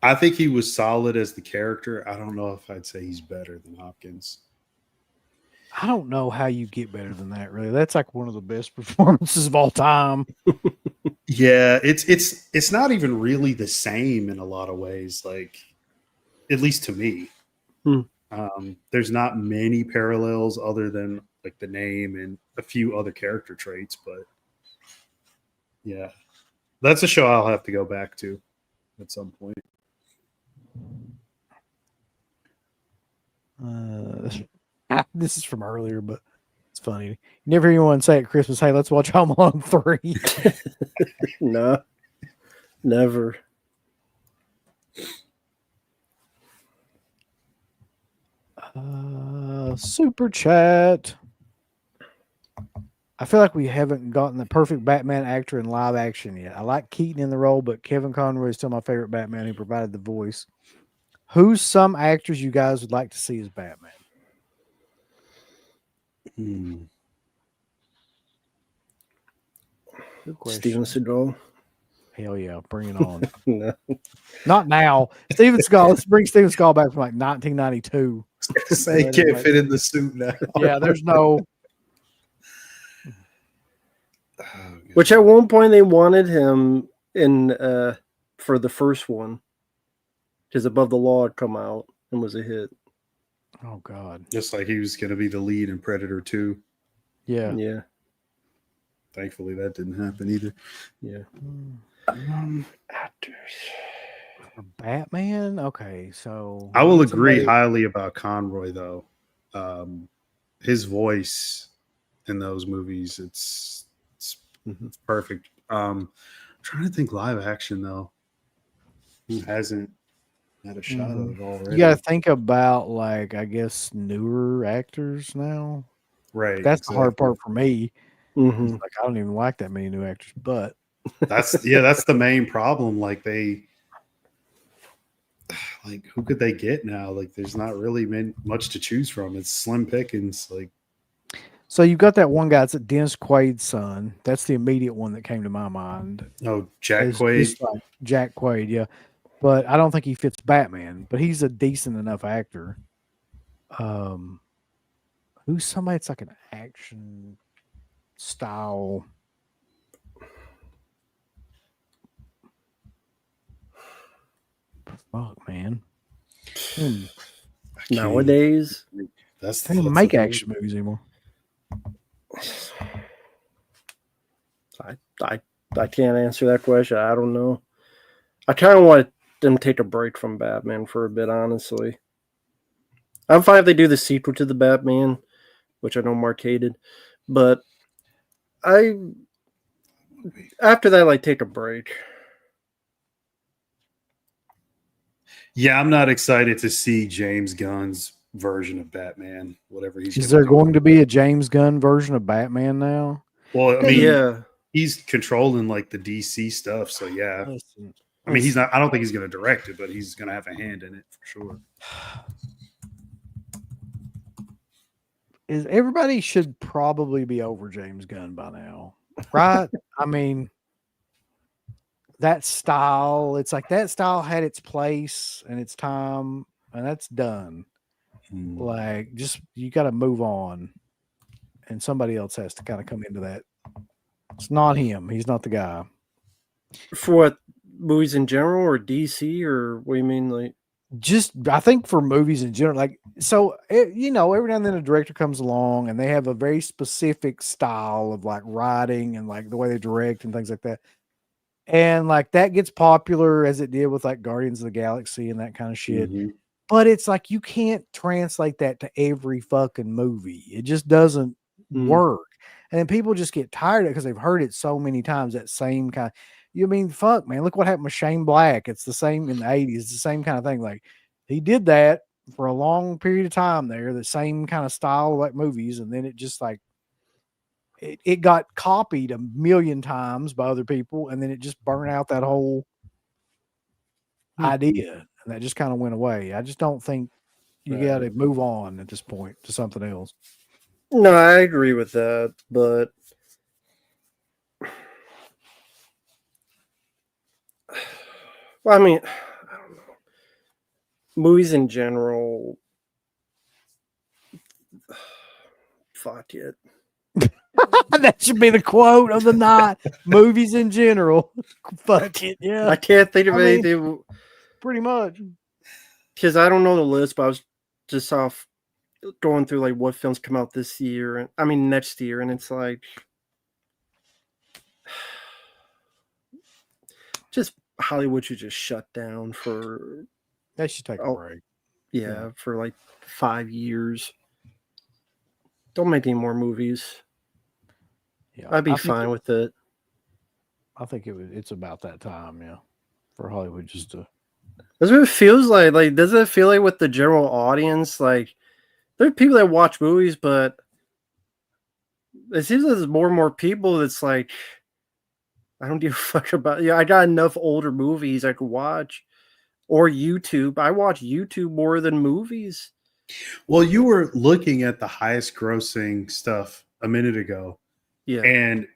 I think he was solid as the character. I don't know if I'd say he's better than Hopkins. I don't know how you get better than that, really. That's like one of the best performances of all time. Yeah, it's not even really the same in a lot of ways, like at least to me. There's not many parallels other than like the name and a few other character traits, but yeah, that's a show I'll have to go back to at some point. This is from earlier, but it's funny. You never hear anyone say at Christmas, "Hey, let's watch Home Alone 3." No, never. Super chat. I feel like we haven't gotten the perfect Batman actor in live action yet. I like Keaton in the role, but Kevin Conroy is still my favorite Batman who provided the voice. Who's some actors you guys would like to see as Batman? Good question. Steven Seagal. Hell yeah, bring it on. No. Not now. Steven Seagal. Let's bring Steven Seagal back from like 1992. Say he can't fit in the suit now. Yeah, there's no. Which at one point they wanted him in for the first one, because Above the Law had come out and was a hit. Oh God. Just like he was going to be the lead in Predator 2. Yeah. Yeah. Thankfully, that didn't happen either. Yeah. Actors. For Batman? Okay, so I will agree highly about Conroy, though. His voice in those movies, it's perfect. I'm trying to think live action, though. Who hasn't had a shot at it already? You got to think about, like, I guess, newer actors now. Right. That's the hard part for me. Mm-hmm. Like, I don't even like that many new actors, but that's the main problem. Like who could they get now? Like, there's not really much to choose from. It's slim pickings. Like, so you got that one guy. It's Dennis Quaid's son. That's the immediate one that came to my mind. oh, Jack Quaid. Like Jack Quaid, yeah. But I don't think he fits Batman. But he's a decent enough actor. Who's somebody that's like an action style? Fuck, man. Nowadays, they don't even make action movies anymore. I can't answer that question. I don't know. I kind of want them to take a break from Batman for a bit, honestly. I'm fine if they do the sequel to the Batman, which I know Mark hated, but after that, like, take a break. Yeah, I'm not excited to see James Gunn's version of Batman, whatever he's. Is there going to be a James Gunn version of Batman now? Well, I mean, yeah, he's controlling like the DC stuff, so yeah. I mean, he's not. I don't think he's going to direct it, but he's going to have a hand in it for sure. Everybody should probably be over James Gunn by now, right? I mean, that style, it's like that style had its place and its time, and that's done. Like, just you got to move on, and somebody else has to kind of come into that. It's not him. He's not the guy. For what, movies in general, or DC, or what do you mean? Like, just I think for movies in general, like, so every now and then a director comes along and they have a very specific style of like writing and like the way they direct and things like that. And like that gets popular as it did with like Guardians of the Galaxy and that kind of shit. Mm-hmm. But it's like you can't translate that to every fucking movie. It just doesn't work. And then people just get tired of it because they've heard it so many times, that same kind. You mean, fuck, man, look what happened with Shane Black. It's the same in the 80s. It's the same kind of thing. Like, he did that. for a long period of time there, the same kind of style like movies, and then it just like it got copied a million times by other people, and then it just burned out that whole idea, and that just kind of went away. I just don't think you got to move on at this point to something else. No, I agree with that, but well, I mean, I don't know. Movies in general, fuck it. That should be the quote of the night. Movies in general, fuck it. Yeah, I can't think of anything. Pretty much. Because I don't know the list, but I was just off going through like what films come out this year, and I mean next year, and it's like just Hollywood should just shut down for. They should take a break. Yeah, for like 5 years. Don't make any more movies. Yeah, I'd be fine with it. I think it's about that time, yeah, for Hollywood just to. That's what it feels like. Like, does it feel like with the general audience? Like, there are people that watch movies, but it seems like there's more and more people that's like, I don't give a fuck about. Yeah, I got enough older movies I could watch, or YouTube. I watch YouTube more than movies. Well, you were looking at the highest grossing stuff a minute ago. Yeah. And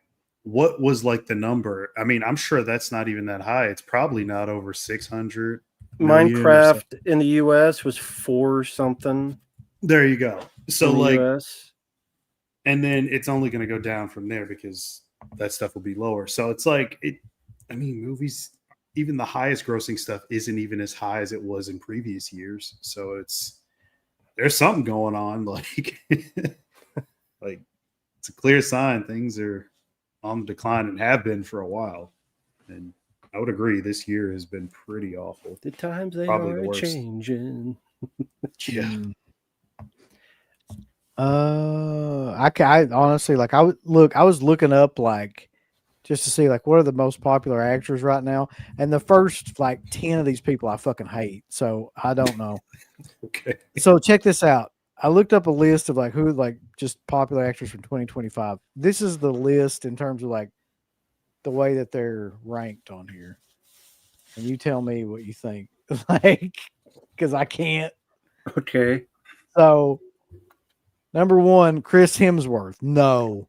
what was like the number? I mean, I'm sure that's not even that high. It's probably not over 600. Minecraft in the US was 4 something. There you go. So like, US. And then it's only going to go down from there because that stuff will be lower. So it's like I mean, movies, even the highest grossing stuff isn't even as high as it was in previous years. So there's something going on. Like, like it's a clear sign things are on the decline and have been for a while. And I would agree, this year has been pretty awful. The times they are changing. Yeah. I honestly, like, I was looking up like just to see like what are the most popular actors right now, and the first like 10 of these people I fucking hate, so I don't know. Okay. So check this out. I looked up a list of like who like just popular actors from 2025. This is the list in terms of like the way that they're ranked on here, and you tell me what you think. Like, because I can't. Okay. So, number 1, Chris Hemsworth. No.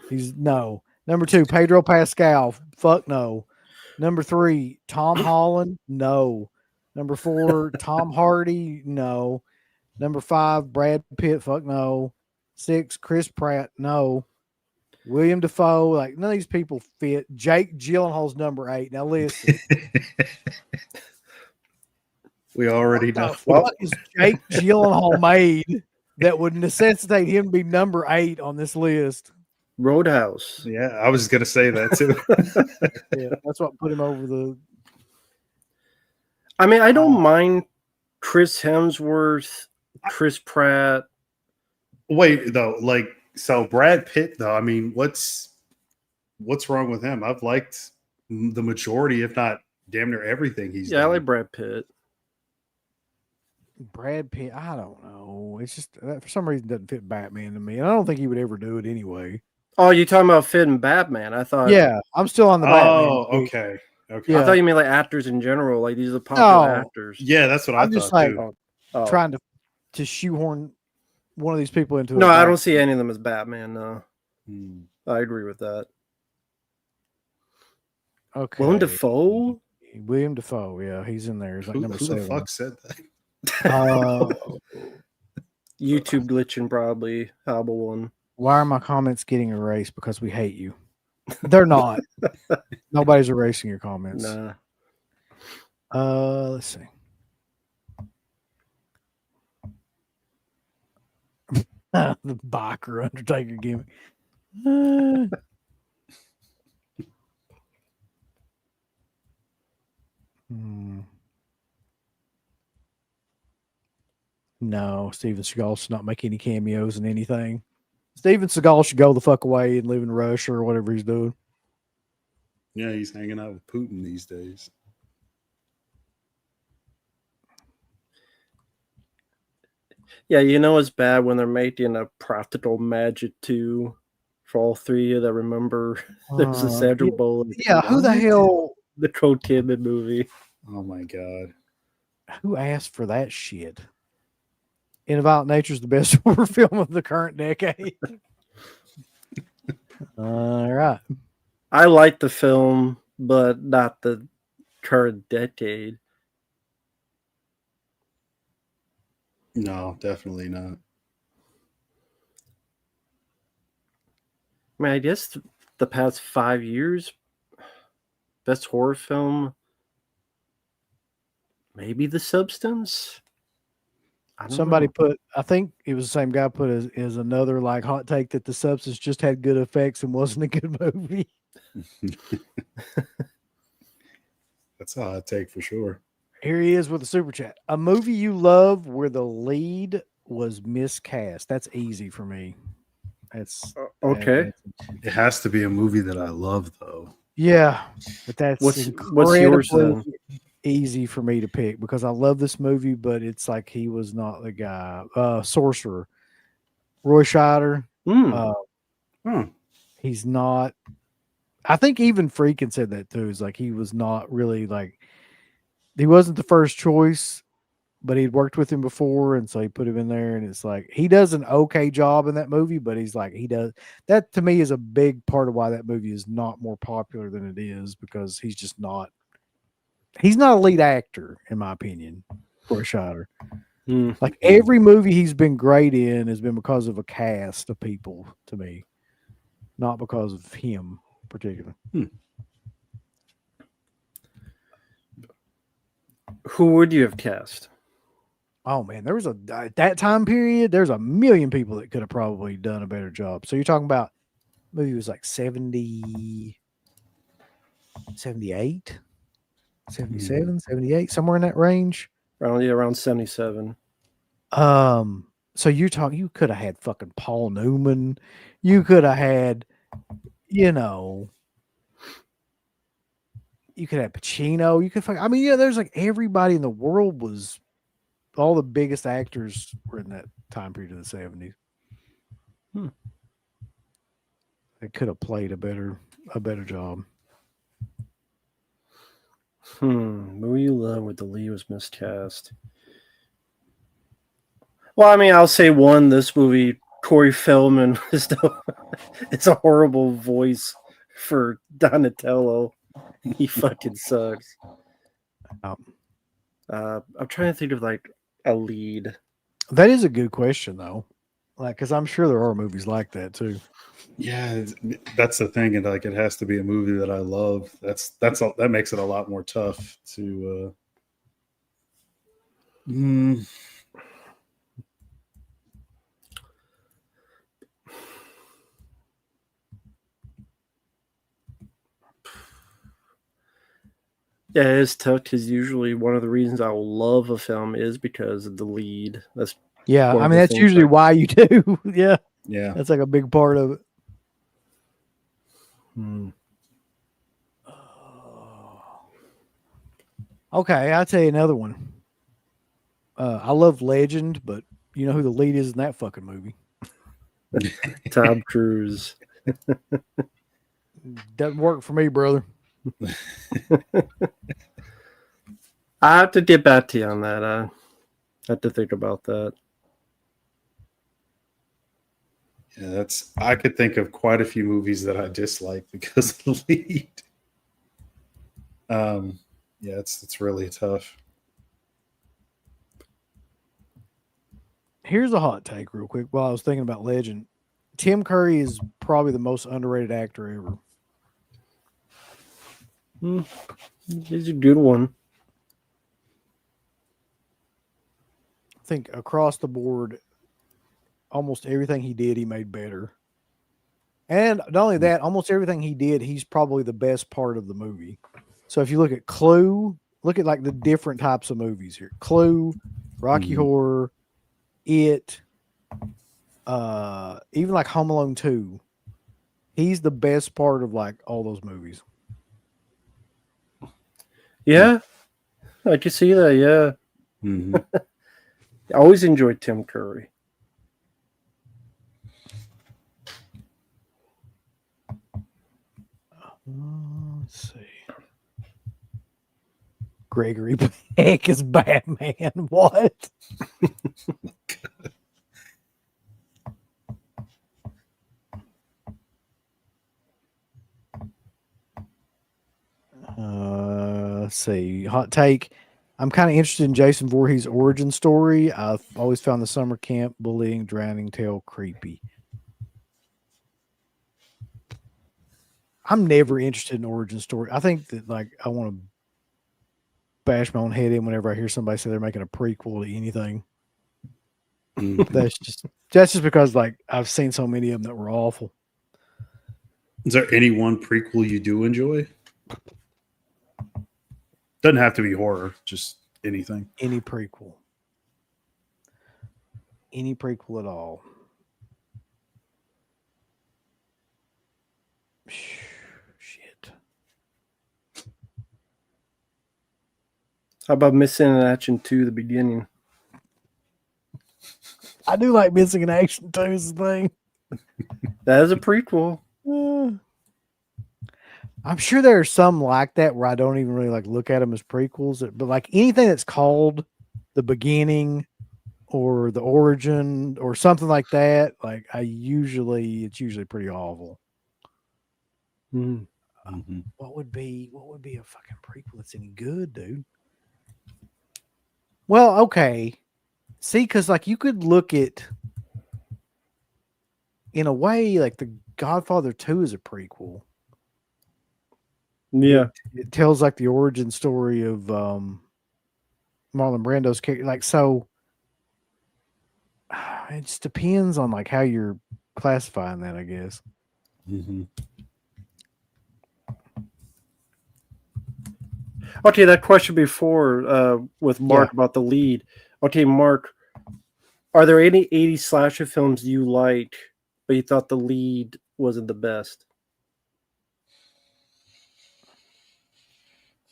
He's no. Number 2, Pedro Pascal. Fuck no. Number 3, Tom Holland. No. Number 4, Tom Hardy. No. Number 5, Brad Pitt. Fuck no. 6, Chris Pratt. No. William Dafoe. Like, none of these people fit. Jake Gyllenhaal's number 8. Now listen. We already know. What is Jake Gyllenhaal made that would necessitate him to be number 8 on this list? Roadhouse. Yeah, I was going to say that too. Yeah, that's what put him over the. I mean, I don't mind Chris Hemsworth, Chris Pratt. Wait, though, like, so Brad Pitt, though, I mean, what's wrong with him? I've liked the majority, if not damn near everything he's done. I like Brad Pitt. Brad Pitt, I don't know. It's just for some reason doesn't fit Batman to me, and I don't think he would ever do it anyway. Oh, you talking about fitting Batman? I thought. Yeah, I'm still on the Batman. Oh, okay. Yeah. I thought you mean like actors in general. Like these are popular actors. Yeah, that's what I'm I just thought like too. trying to shoehorn one of these people into. No, I don't see any of them as Batman. No, I agree with that. Okay. Willem Dafoe. William Dafoe, yeah, he's in there. He's like number 7. Who the fuck said that? YouTube glitching probably. Hobble one. Why are my comments getting erased? Because we hate you. They're not. Nobody's erasing your comments. Nah. Let's see. The biker Undertaker gimmick. No, Steven Seagal should not make any cameos in anything. Steven Seagal should go the fuck away and live in Russia or whatever he's doing. Yeah, he's hanging out with Putin these days. Yeah, you know it's bad when they're making a Practical Magic 2 for all three of you that remember there's a Sandra Bullock. Yeah, who the What? hell? The Nicole Kidman movie. Oh my god. Who asked for that shit? In Violent Nature is the best horror film of the current decade. All right. I like the film, but not the current decade. No, definitely not. I mean, I guess the past 5 years, best horror film, maybe The Substance. I don't Somebody know. put, I think it was the same guy put as another like hot take that The Substance just had good effects and wasn't a good movie. That's a hot take for sure. Here he is with the super chat. A movie you love where the lead was miscast. That's easy for me. That's Okay. It has to be a movie that I love, though. yeah, but that's What's incredibly yours then? easy for me to pick because I love this movie, but it's like he was not the guy. Sorcerer, Roy Scheider. Huh. He's not. I think even Freakin said that too. Is like he was not really like he wasn't the first choice, but he'd worked with him before, and so he put him in there. And it's like he does an okay job in that movie, but he's like he does that to me is a big part of why that movie is not more popular than it is because he's just not. He's not a lead actor, in my opinion, Roy Scheider. Like every movie he's been great in has been because of a cast of people to me, not because of him in particular. Who would you have cast? Oh man, there was at that time period, there's a million people that could have probably done a better job. So you're talking about movie was like 70, 78, 77, 78, somewhere in that range. Around 77. So you could have had fucking Paul Newman. You could have had, you know, you could have Pacino. You could I mean, yeah, there's like everybody in the world was all the biggest actors were in that time period of the 70s. They could have played a better job. Movie you love where the lead was miscast. Well, I mean, I'll say one. This movie, Corey Feldman it's a horrible voice for Donatello. He fucking sucks. I'm trying to think of like a lead. That is a good question though, like because I'm sure there are movies like that too. Yeah, that's the thing, and like it has to be a movie that I love. That makes it a lot more tough to. Yeah, it's tough because usually one of the reasons I will love a film is because of the lead. That's I mean that's usually why you do. Yeah, that's like a big part of it. Okay, I'll tell you another one. I love Legend, but you know who the lead is in that fucking movie? Tom Cruise. Doesn't work for me, brother. I have to get back to you on that. I have to think about that. Yeah, I could think of quite a few movies that I dislike because of the lead. Yeah, it's really tough. Here's a hot take real quick while I was thinking about Legend. Tim Curry is probably the most underrated actor ever. He's a good one. I think across the board, almost everything he did, he made better. And not only that, almost everything he did, he's probably the best part of the movie. So if you look at Clue, look at like the different types of movies here. Clue, Rocky Horror, It, even like Home Alone 2. He's the best part of like all those movies. Yeah, I can see that. Yeah. I always enjoyed Tim Curry. Let's see. Gregory Peck is Batman. What? Let's see. Hot take. I'm kind of interested in Jason Voorhees' origin story. I've always found the summer camp bullying, drowning tale creepy. I'm never interested in origin story. I think that like I want to bash my own head in whenever I hear somebody say they're making a prequel to anything. That's just because like I've seen so many of them that were awful. Is there any one prequel you do enjoy? Doesn't have to be horror, just anything. Any prequel. Any prequel at all. Shit. How about Missing in Action 2, the beginning? I do like Missing in Action 2 is the thing. That is a prequel. I'm sure there are some like that where I don't even really like look at them as prequels, but like anything that's called the beginning or the origin or something like that, like it's usually pretty awful. Mm-hmm. What would be a fucking prequel that's any good, dude? Well, okay. See, because like you could look at in a way like the Godfather 2 is a prequel. Yeah. It tells like the origin story of Marlon Brando's character. Like, so it just depends on like how you're classifying that, I guess. Mm-hmm. Okay, that question before with Mark about the lead. Okay, Mark, are there any 80s slasher films you liked, but you thought the lead wasn't the best?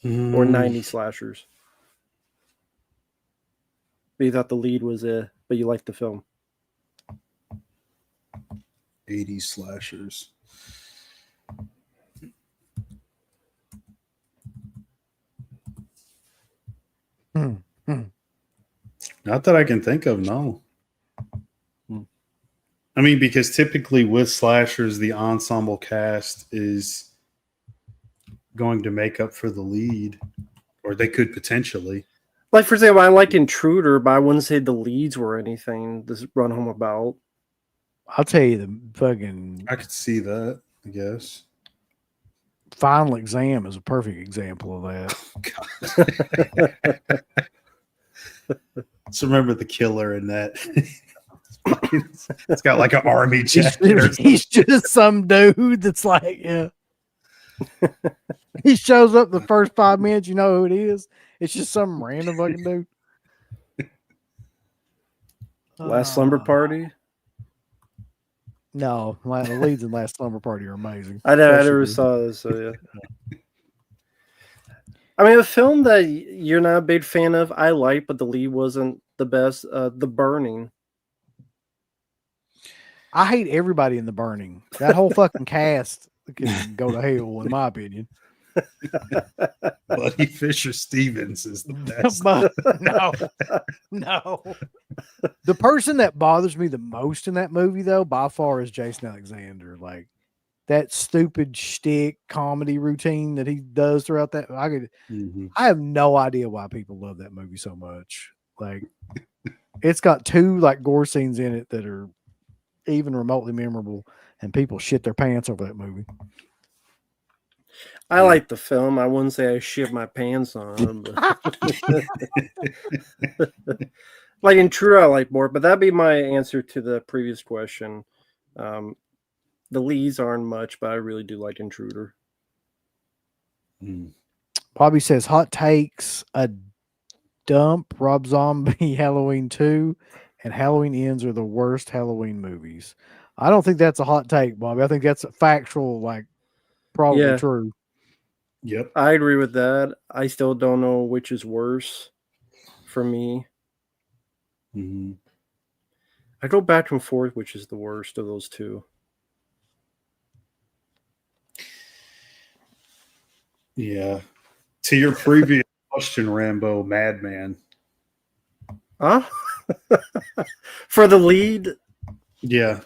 Or 90s slashers? But you thought the lead was but you liked the film? 80s slashers. Not that I can think of, no. I mean, because typically with slashers, the ensemble cast is going to make up for the lead, or they could potentially. Like, for example, I liked Intruder, but I wouldn't say the leads were anything to run home about. I'll tell you the fucking... I could see that, I guess. Final Exam is a perfect example of that. So remember the killer in that. It's got like an army jacket. He's just some dude that's like, yeah. He shows up the first 5 minutes, you know who it is. It's just some random fucking dude. Last Slumber Party? No, the leads in Last Slumber Party are amazing. I never saw this, so yeah. I mean, a film that you're not a big fan of, I like, but the lead wasn't the best. The Burning. I hate everybody in The Burning. That whole fucking cast can go to hell, in my opinion. Buddy Fisher Stevens is the best. No. The person that bothers me the most in that movie, though, by far, is Jason Alexander. Like that stupid shtick comedy routine that he does throughout that. I have no idea why people love that movie so much. Like, it's got 2 like gore scenes in it that are even remotely memorable, and people shit their pants over that movie. I like the film. I wouldn't say I shit my pants on, but like Intruder, I like more. But that'd be my answer to the previous question. The leads aren't much, but I really do like Intruder. Bobby says hot takes: a dump Rob Zombie Halloween 2 and Halloween Ends are the worst Halloween movies. I don't think that's a hot take, Bobby. I think that's a factual, like, probably true. Yep. I agree with that. I still don't know which is worse for me. Mm-hmm. I go back and forth, which is the worst of those two. Yeah. To your previous question, Rambo, Madman. Huh? For the lead? Yeah.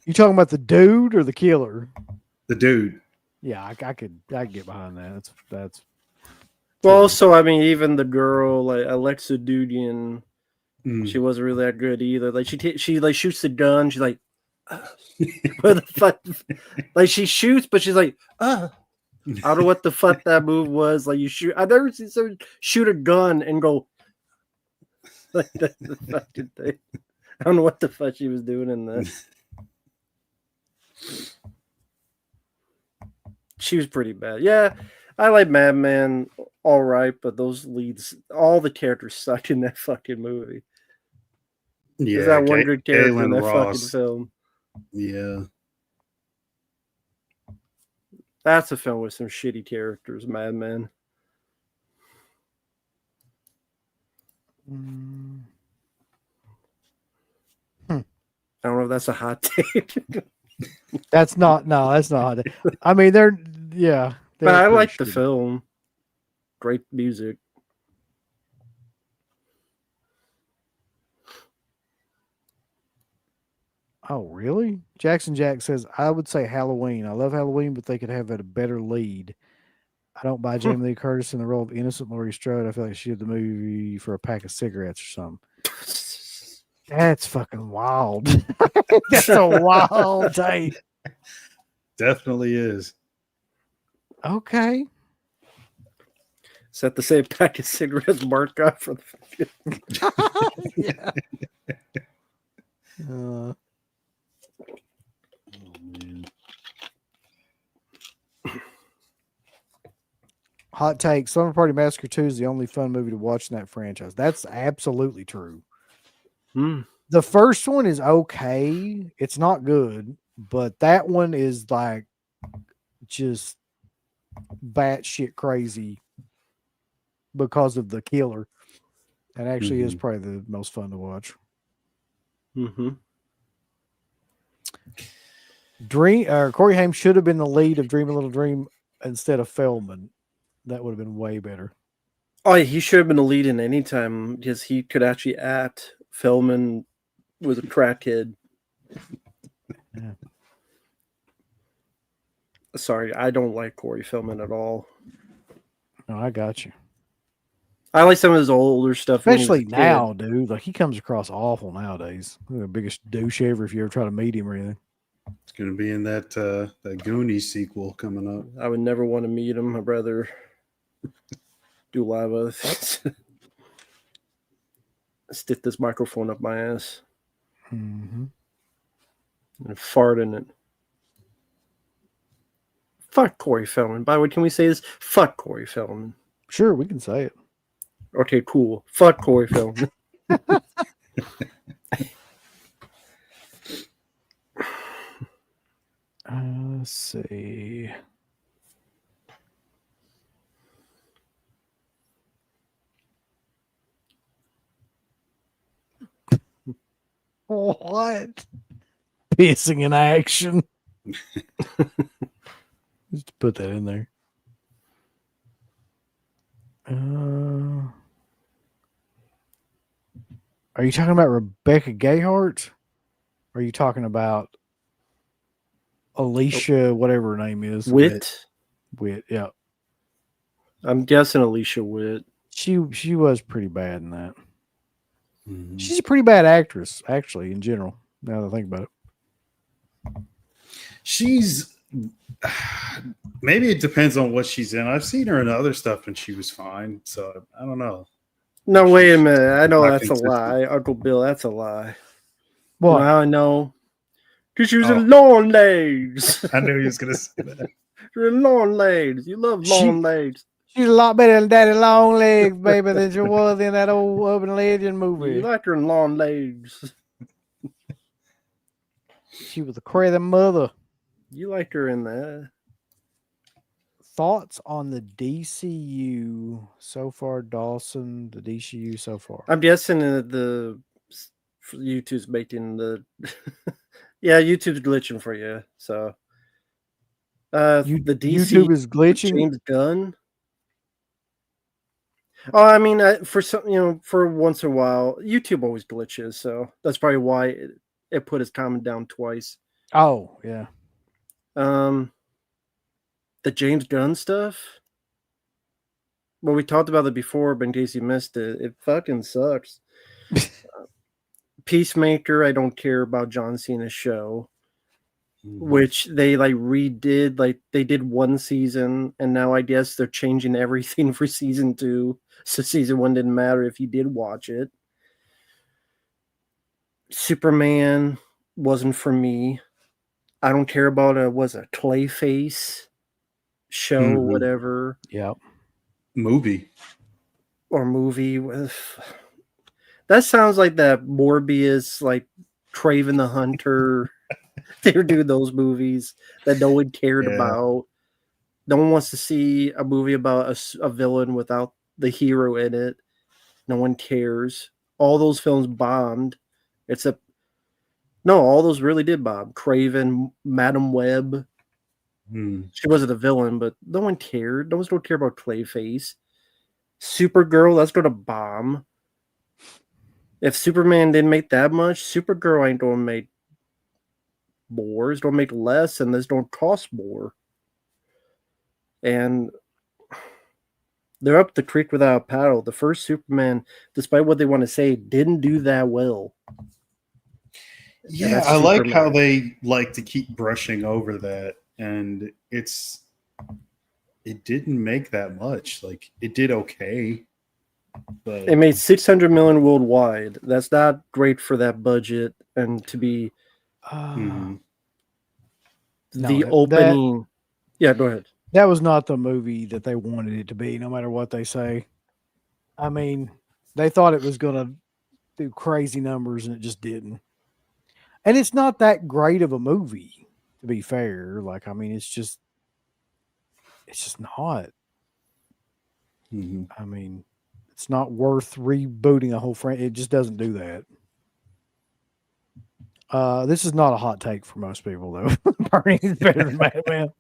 You talking about the dude or the killer? The dude. Yeah, I could get behind that. That's Well, so I mean, even the girl, like Alexa Dudian, Mm. she wasn't really that good either. Like she like shoots the gun. She's like, what the fuck? Like she shoots, but she's like, I don't know what the fuck that move was. Like you shoot. I've never seen someone shoot a gun and go like that's the fucking thing. I don't know what the fuck she was doing in this. She was pretty bad. Yeah, I like Madman, all right, but those leads, all the characters suck in that fucking movie. Yeah. There's that one good character in Galen that Ross. fucking film. Yeah. That's a film with some shitty characters, Madman. I don't know if that's a hot take. that's not hot. I mean, yeah. But I pretty like the shitty. film. Great music. Oh, really? Jackson Jack says, I would say Halloween. I love Halloween, but they could have a better lead. I don't buy Jamie Lee Curtis in the role of innocent Laurie Strode. I feel like she did the movie for a pack of cigarettes or something. That's fucking wild. That's a wild take. Definitely is. Okay. Is that the same pack of cigarettes Mark got for the Yeah. Oh, man. Hot take. Summer Party Massacre 2 is the only fun movie to watch in that franchise. That's absolutely true. The first one is okay. It's not good, but that one is like just batshit crazy because of the killer. That actually is probably the most fun to watch. Corey Haim should have been the lead of Dream a Little Dream instead of Feldman. That would have been way better. Oh, he should have been the lead in any time because he could actually act. Feldman was a crackhead. Yeah. Sorry, I don't like Corey Feldman at all. No, I got you. I like some of his older stuff, especially now, dude. Like he comes across awful nowadays. The biggest douche ever if you ever try to meet him or anything. It's going to be in that Goonies sequel coming up. I would never want to meet him. I'd rather do live other things. Stick this microphone up my ass and fart in it. Fuck Corey Feldman. By the way, can we say this? Fuck Corey Feldman. Sure, we can say it. Okay, cool. Fuck Corey Feldman. Let's see. What? Pissing in action. Just put that in there. Are you talking about Rebecca Gayhart? Or are you talking about Alicia, whatever her name is? Witt. Witt, yeah. I'm guessing Alicia Witt. She was pretty bad in that. She's a pretty bad actress, actually, in general, now that I think about it. She's maybe it depends on what she's in. I've seen her in other stuff and she was fine. So I don't know. No, wait a minute. I know that's consistent. a lie. Uncle Bill, that's a lie. What? You know how I know? Because she was in long legs. I knew he was going to say that. You're in long legs. You love long legs. She's a lot better than Daddy Long Legs, baby, than she was in that old Urban Legend movie. You like her in long legs. She was a crazy mother. You liked her in that. thoughts on the DCU so far, Dawson? The DCU so far. I'm guessing the YouTube's making the yeah, YouTube's glitching for you. So the DC YouTube is glitching. James Gunn. Oh, I mean, for some, for once in a while, YouTube always glitches, so that's probably why it put his comment down twice. Oh yeah. The James Gunn stuff. Well, we talked about it before, but in case you missed it, it fucking sucks. Peacemaker, I don't care about John Cena's show, which they redid. Like they did one season, and now I guess they're changing everything for season 2. So season 1 didn't matter if you did watch it. Superman wasn't for me. I don't care about a Clayface show, whatever. Yep. Movie. Or movie with that sounds like that Morbius, like Craven the Hunter. They were doing those movies that no one cared about. No one wants to see a movie about a villain without the hero in it. No one cares. All those films bombed, except no, all those really did bomb. Craven, Madam Web. She wasn't a villain, but no one cared. No one's going to care about Clayface. Supergirl, that's going to bomb. If Superman didn't make that much, Supergirl ain't going to make more. It's going to make less, and this don't cost more. And they're up the creek without a paddle. The first Superman, despite what they want to say, didn't do that well. Yeah, I like how they like to keep brushing over that, and it didn't make that much. Like it did okay, but it made $600 million worldwide. That's not great for that budget, and to be the opening. Yeah, go ahead. That was not the movie that they wanted it to be, no matter what they say. I mean, they thought it was going to do crazy numbers, and it just didn't. And it's not that great of a movie, to be fair. Like, I mean, it's just not. I mean, it's not worth rebooting a whole franchise. It just doesn't do that. This is not a hot take for most people, though. Bernie is better than Batman.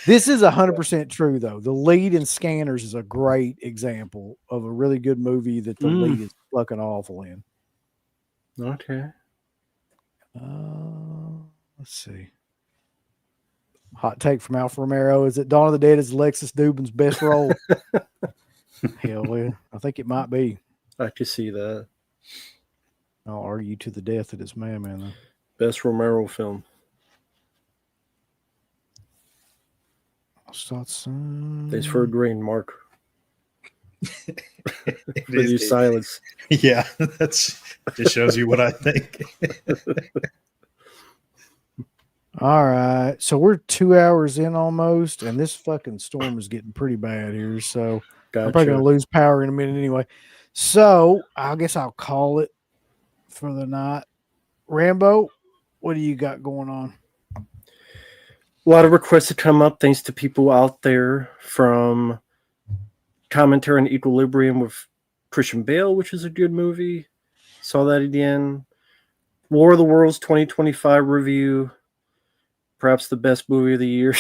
This is 100% true, though. The lead in Scanners is a great example of a really good movie that the lead is fucking awful in. Okay. Let's see. Hot take from Alfa Romero is that Dawn of the Dead is Alexis Dubin's best role. Hell, well, I think it might be. I could see that. I'll argue to the death that it's Madman, though. Best Romero film. Thanks for agreeing, Mark. For your silence. Yeah, that's just shows you what I think. All right, so we're 2 hours in almost, and this fucking storm is getting pretty bad here. So I'm probably gonna lose power in a minute anyway. So I guess I'll call it for the night. Rambo, what do you got going on? A lot of requests to come up, thanks to people out there, from Commentary on Equilibrium with Christian Bale, which is a good movie. Saw that again. War of the Worlds 2025 review. Perhaps the best movie of the year.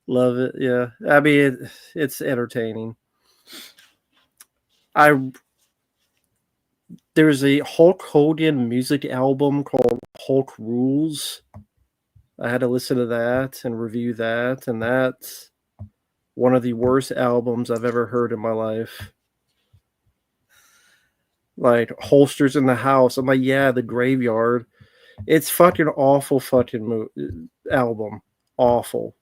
Love it. Yeah. I mean, it's entertaining. There's a Hulk Hogan music album called Hulk Rules. I had to listen to that and review that, and that's one of the worst albums I've ever heard in my life. Like, Holsters in the House. I'm like, yeah, The Graveyard. It's fucking awful fucking album. Awful.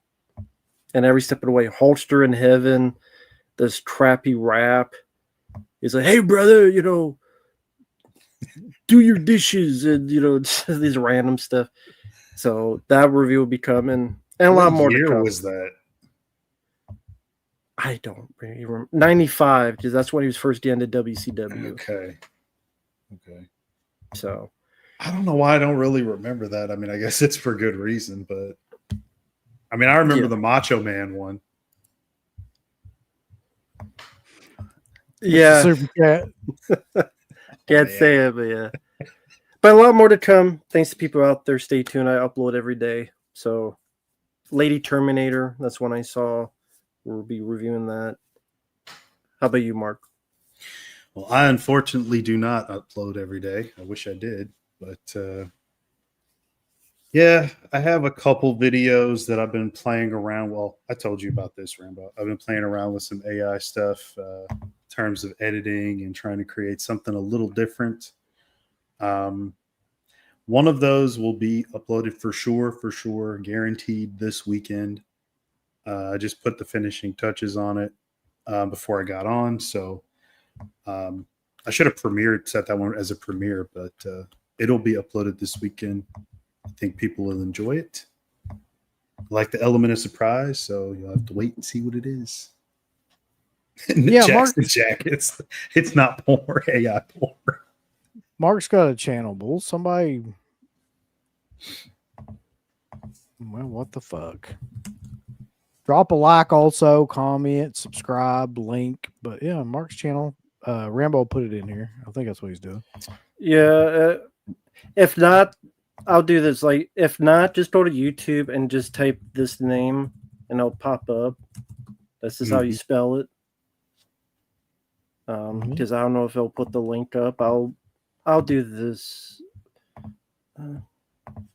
And every step of the way, Holster in Heaven, this crappy rap. He's like, hey, brother, do your dishes, and, these random stuff. So that review will be coming, and a lot more to come. What year was that? I don't really remember. 95, because that's when he was first getting to WCW. Okay. So I don't know why I don't really remember that. I mean, I guess it's for good reason, but I mean, I remember Yeah. the Macho Man one. Yeah, Super chat. can't say it, but yeah. But a lot more to come. Thanks to people out there. Stay tuned. I upload every day. So, Lady Terminator, that's one I saw. We'll be reviewing that. How about you, Mark? Well, I unfortunately do not upload every day. I wish I did, but yeah, I have a couple videos that I've been playing around. Well, I told you about this, Rambo. I've been playing around with some AI stuff in terms of editing and trying to create something a little different. One of those will be uploaded for sure, guaranteed this weekend. I just put the finishing touches on it before I got on, so I should have set that one as a premiere, but it'll be uploaded this weekend. I think people will enjoy it. I like the element of surprise, so you'll have to wait and see what it is. Yeah, Jackson Jackets. It's not porn, AI porn. Mark's got a channel, bull. Somebody. Well, what the fuck? Drop a like, also comment, subscribe, link. But yeah, Mark's channel. Rambo put it in here. I think that's what he's doing. Yeah. If not, I'll do this. Like, if not, just go to YouTube and just type this name, and it'll pop up. This is how you spell it. Because I don't know if he'll put the link up. I'll do this.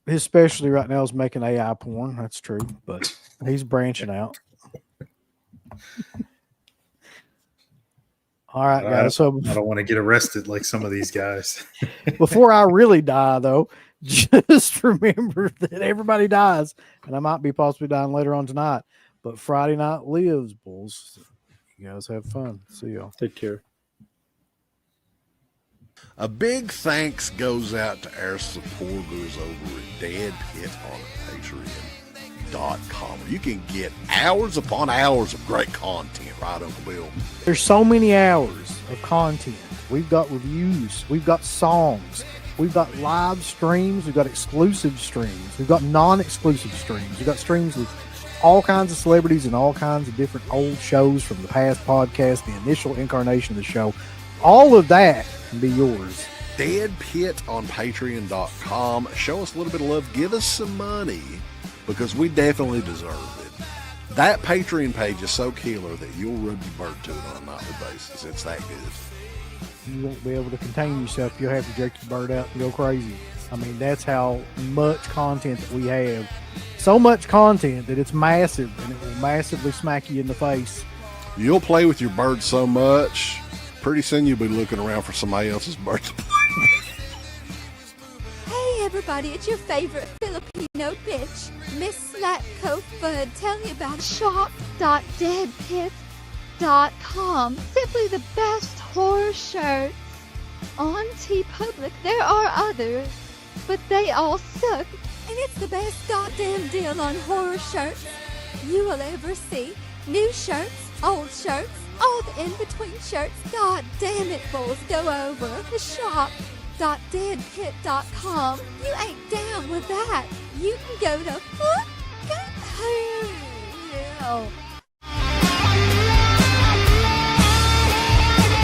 His specialty right now is making AI porn. That's true, but he's branching out. All right, guys. So I don't want to get arrested like some of these guys. before I really die, though, just remember that everybody dies, and I might be possibly dying later on tonight. But Friday night lives, bulls. You guys have fun. See y'all. Take care. A big thanks goes out to our supporters over at Dead Pit on Patreon.com. You can get hours upon hours of great content, right, Uncle Bill? There's so many hours of content. We've got reviews. We've got songs. We've got live streams. We've got exclusive streams. We've got non-exclusive streams. We've got streams with all kinds of celebrities and all kinds of different old shows from the past podcast, the initial incarnation of the show. All of that can be yours. Dead Pit on Patreon.com. Show us a little bit of love. Give us some money because we definitely deserve it. That Patreon page is so killer that you'll rub your bird to it on a nightly basis. It's that good. You won't be able to contain yourself. You'll have to jerk your bird out and go crazy. I mean, that's how much content that we have. So much content that it's massive, and it will massively smack you in the face. You'll play with your bird so much, pretty soon you'll be looking around for somebody else's bird to play. Hey everybody, it's your favorite Filipino bitch, Miss Slatko Fudd, telling you about shop.deadpit.com. Simply the best horror shirts. On TeePublic, there are others, but they all suck. And it's the best goddamn deal on horror shirts you will ever see. New shirts, old shirts, all the in-between shirts. God damn it, bulls, go over to shop.deadpit.com. You ain't down with that. You can go to fucking hell.